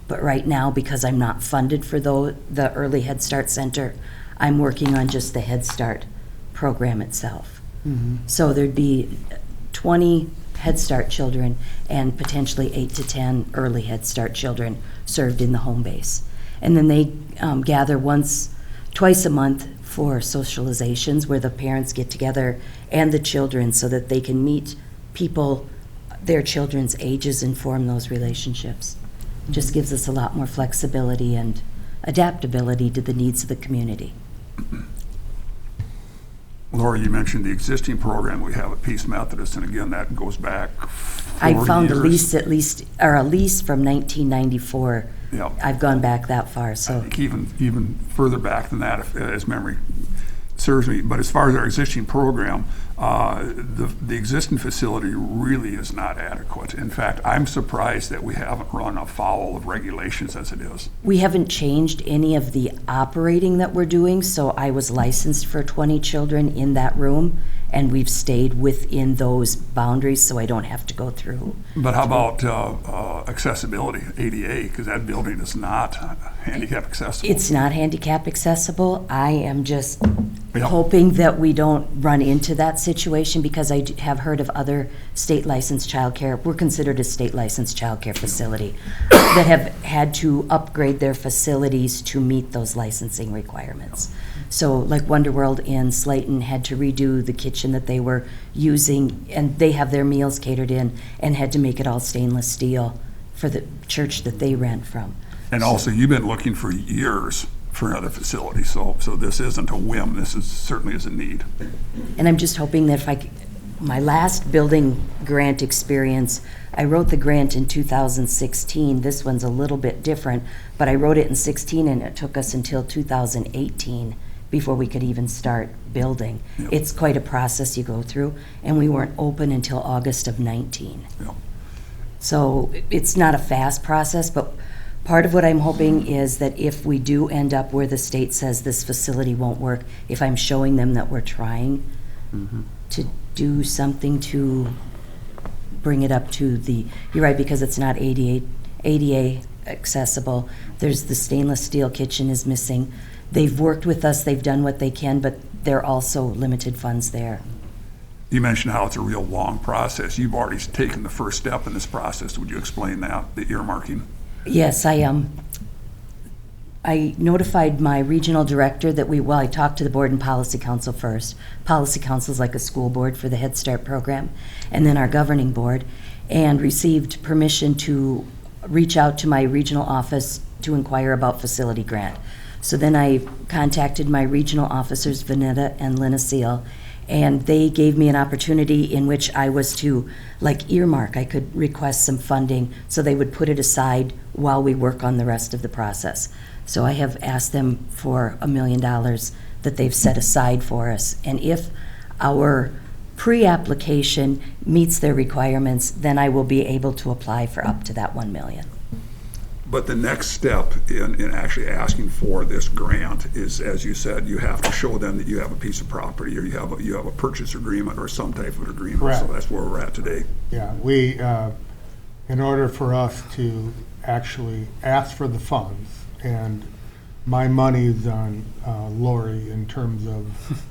But right now, because I'm not funded for the early Head Start center, I'm working on just the Head Start program itself. Mm-hmm. So there'd be 20 Head Start children and potentially 8 to 10 early Head Start children served in the home base. And then they gather twice a month for socializations where the parents get together and the children so that they can meet people their children's ages and form those relationships. Just gives us a lot more flexibility and adaptability to the needs of the community. Laura, you mentioned the existing program we have at Peace Methodist, and again, that goes back 40 I found years. a lease from 1994. Yep. I've gone back that far, I so. think even further back than that, as memory serves me. But as far as our existing program, the existing facility really is not adequate. In fact, I'm surprised that we haven't run afoul of regulations as it is. We haven't changed any of the operating that we're doing, so I was licensed for 20 children in that room, and we've stayed within those boundaries, so I don't have to go through. But how about accessibility, ADA, because that building is not handicap accessible? It's not handicap accessible. I am just hoping that we don't run into that situation, because I have heard of other state licensed childcare, we're considered a state licensed childcare facility, that have had to upgrade their facilities to meet those licensing requirements. So like Wonder World in Slayton had to redo the kitchen that they were using, and they have their meals catered in, and had to make it all stainless steel for the church that they rent from. And also, you've been looking for years for another facility, so this isn't a whim. This certainly is a need. And I'm just hoping that my last building grant experience, I wrote the grant in 2016. This one's a little bit different, but I wrote it in 16, and it took us until 2018 before we could even start building. Yep. It's quite a process you go through, and we weren't open until August of 19. Yep. So it's not a fast process, but part of what I'm hoping is that if we do end up where the state says this facility won't work, if I'm showing them that we're trying, to do something to bring it up to the, you're right, because it's not ADA accessible. There's the stainless steel kitchen is missing. They've worked with us, they've done what they can, but there are also limited funds there. You mentioned how it's a real long process. You've already taken the first step in this process. Would you explain that, the earmarking? Yes, I notified my regional director that I talked to the board and policy council first. Policy council is like a school board for the Head Start program, and then our governing board, and received permission to reach out to my regional office to inquire about facility grant. So then I contacted my regional officers, Vanetta and Lynn Seal, and they gave me an opportunity in which I was to, earmark. I could request some funding, so they would put it aside while we work on the rest of the process. So I have asked them for $1 million that they've set aside for us. And if our pre-application meets their requirements, then I will be able to apply for up to that $1 million. But the next step in actually asking for this grant is, as you said, you have to show them that you have a piece of property, or you have a purchase agreement or some type of agreement. Correct. So that's where we're at today. Yeah, we, in order for us to actually ask for the funds, and my money's on Lori in terms of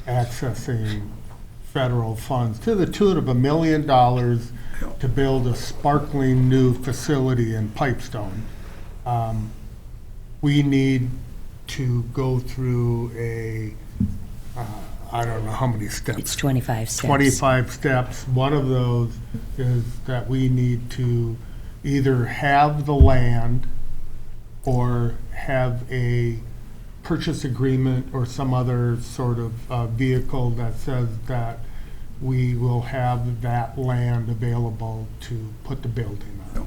accessing federal funds to the tune of $1 million to build a sparkling new facility in Pipestone. We need to go through I don't know how many steps. It's 25 steps. 25 steps. One of those is that we need to either have the land or have a purchase agreement or some other sort of vehicle that says that we will have that land available to put the building on.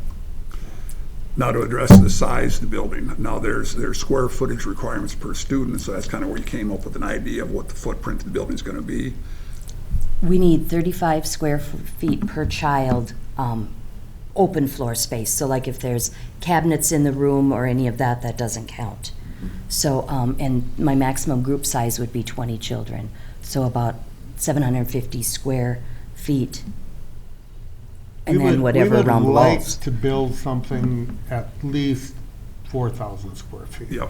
Now, to address the size of the building, now there's square footage requirements per student, so that's kind of where you came up with an idea of what the footprint of the building's going to be. We need 35 square feet per child, open floor space. So like if there's cabinets in the room or any of that, that doesn't count. So, and my maximum group size would be 20 children. So about 750 square feet. And then whatever around the We would like walls. to build something at least 4,000 square feet. Yep.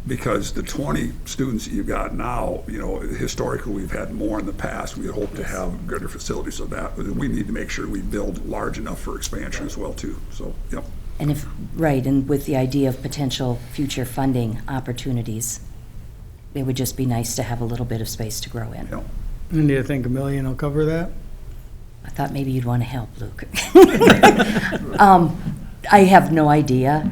Because the 20 students that you've got now, historically, we've had more in the past. We had hoped to have greater facilities, so that we need to make sure we build large enough for expansion as well, too. So, yep. And and with the idea of potential future funding opportunities, it would just be nice to have a little bit of space to grow in. Yep. And do you think $1 million will cover that? I thought maybe you'd want to help, Luke. I have no idea.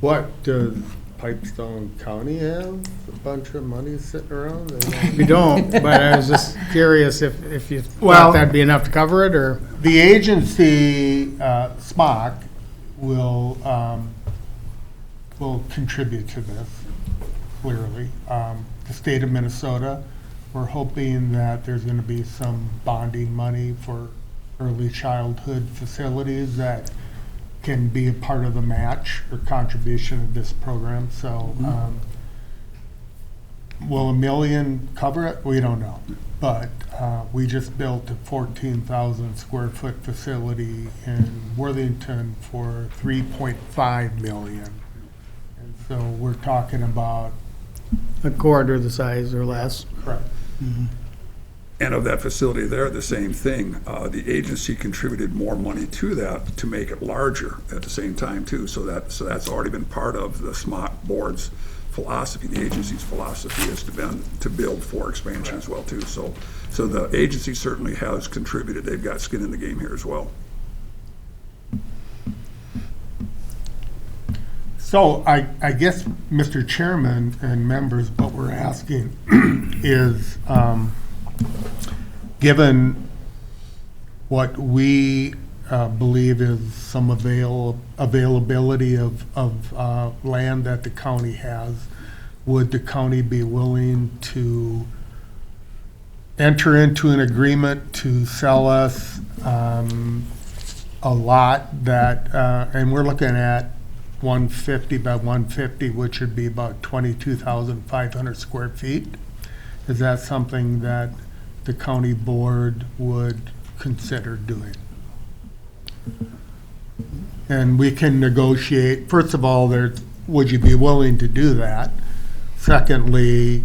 What, does Pipestone County have a bunch of money sitting around? We don't, but I was just curious if you Well- thought that'd be enough to cover it, or? The agency, SMOC, will contribute to this, clearly. The state of Minnesota, we're hoping that there's going to be some bonding money for early childhood facilities that can be a part of the match or contribution of this program. So will $1 million cover it? We don't know. But we just built a 14,000 square foot facility in Worthington for $3.5 million. And so we're talking about A quarter the size or less. Correct. And of that facility there, the same thing. The agency contributed more money to that to make it larger at the same time, too. So that's already been part of the SMOC board's philosophy. The agency's philosophy is to build for expansion as well, too. So the agency certainly has contributed. They've got skin in the game here as well. So I guess, Mr. Chairman and members, what we're asking is, given what we believe is some availability of land that the county has, would the county be willing to enter into an agreement to sell us a lot that, and we're looking at 150 by 150, which would be about 22,500 square feet. Is that something that the county board would consider doing? And we can negotiate, first of all, would you be willing to do that? Secondly,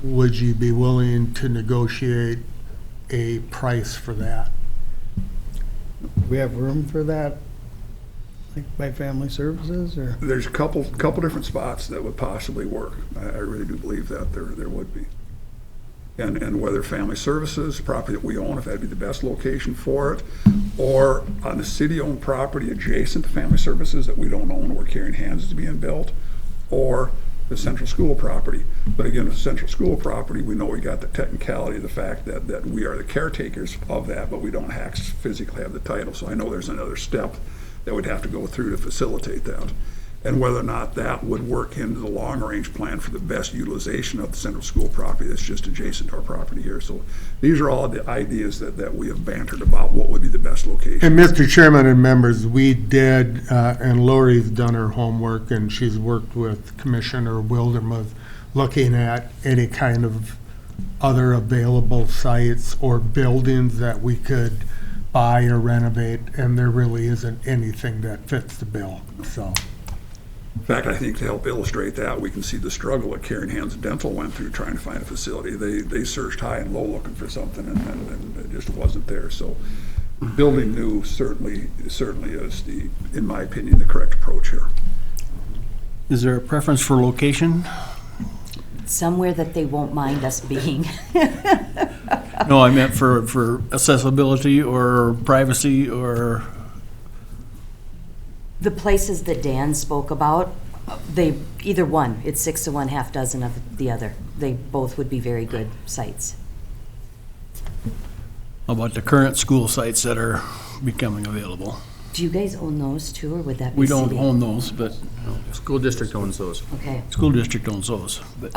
would you be willing to negotiate a price for that? We have room for that, like by family services, or? There's a couple different spots that would possibly work. I really do believe that there would be. And whether family services, property that we own, if that'd be the best location for it, or on the city-owned property adjacent to family services that we don't own, where Caring Hands is being built, or the central school property. But again, the central school property, we know we got the technicality of the fact that we are the caretakers of that, but we don't physically have the title. So I know there's another step that we'd have to go through to facilitate that. And whether or not that would work into the long-range plan for the best utilization of the central school property that's just adjacent to our property here. So these are all the ideas that we have bantered about what would be the best location. And Mr. Chairman and members, we did, and Lori's done her homework, and she's worked with Commissioner Wildermuth, looking at any kind of other available sites or buildings that we could buy or renovate, and there really isn't anything that fits the bill, so. In fact, I think to help illustrate that, we can see the struggle that Caring Hands Dental went through trying to find a facility. They searched high and low looking for something, and it just wasn't there. So building new certainly is, in my opinion, the correct approach here. Is there a preference for location? Somewhere that they won't mind us being. No, I meant for accessibility or privacy or... The places that Dan spoke about, either one, it's 6 to 1, half dozen of the other. They both would be very good sites. How about the current school sites that are becoming available? Do you guys own those too, or would that be We don't city? own those, but School district owns those. Okay. school district owns those. But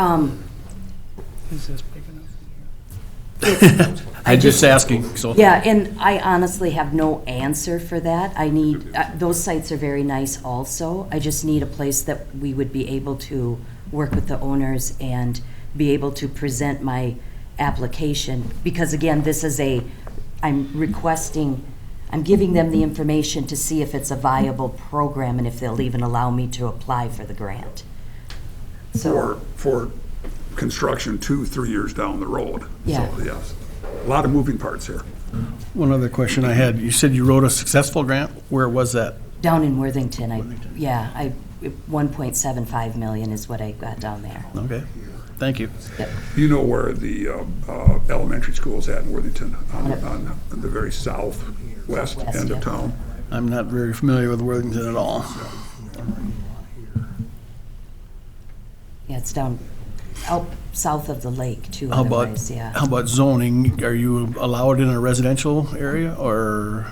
Is this big enough? I'm just asking, so. Yeah, and I honestly have no answer for that. I need, those sites are very nice also. I just need a place that we would be able to work with the owners and be able to present my application. Because again, this is I'm giving them the information to see if it's a viable program and if they'll even allow me to apply for the grant. So, For construction 2-3 years down the road. Yeah. So, yes, a lot of moving parts here. One other question I had, you said you wrote a successful grant, where was that? down in Worthington, 1.75 million is what I got down there. Okay, thank you. You know where the elementary school is at in Worthington, on the very southwest end of town? I'm not very familiar with Worthington at all. Yeah, it's down out south of the lake too, How about, otherwise, yeah. how about zoning? Are you allowed in a residential area or?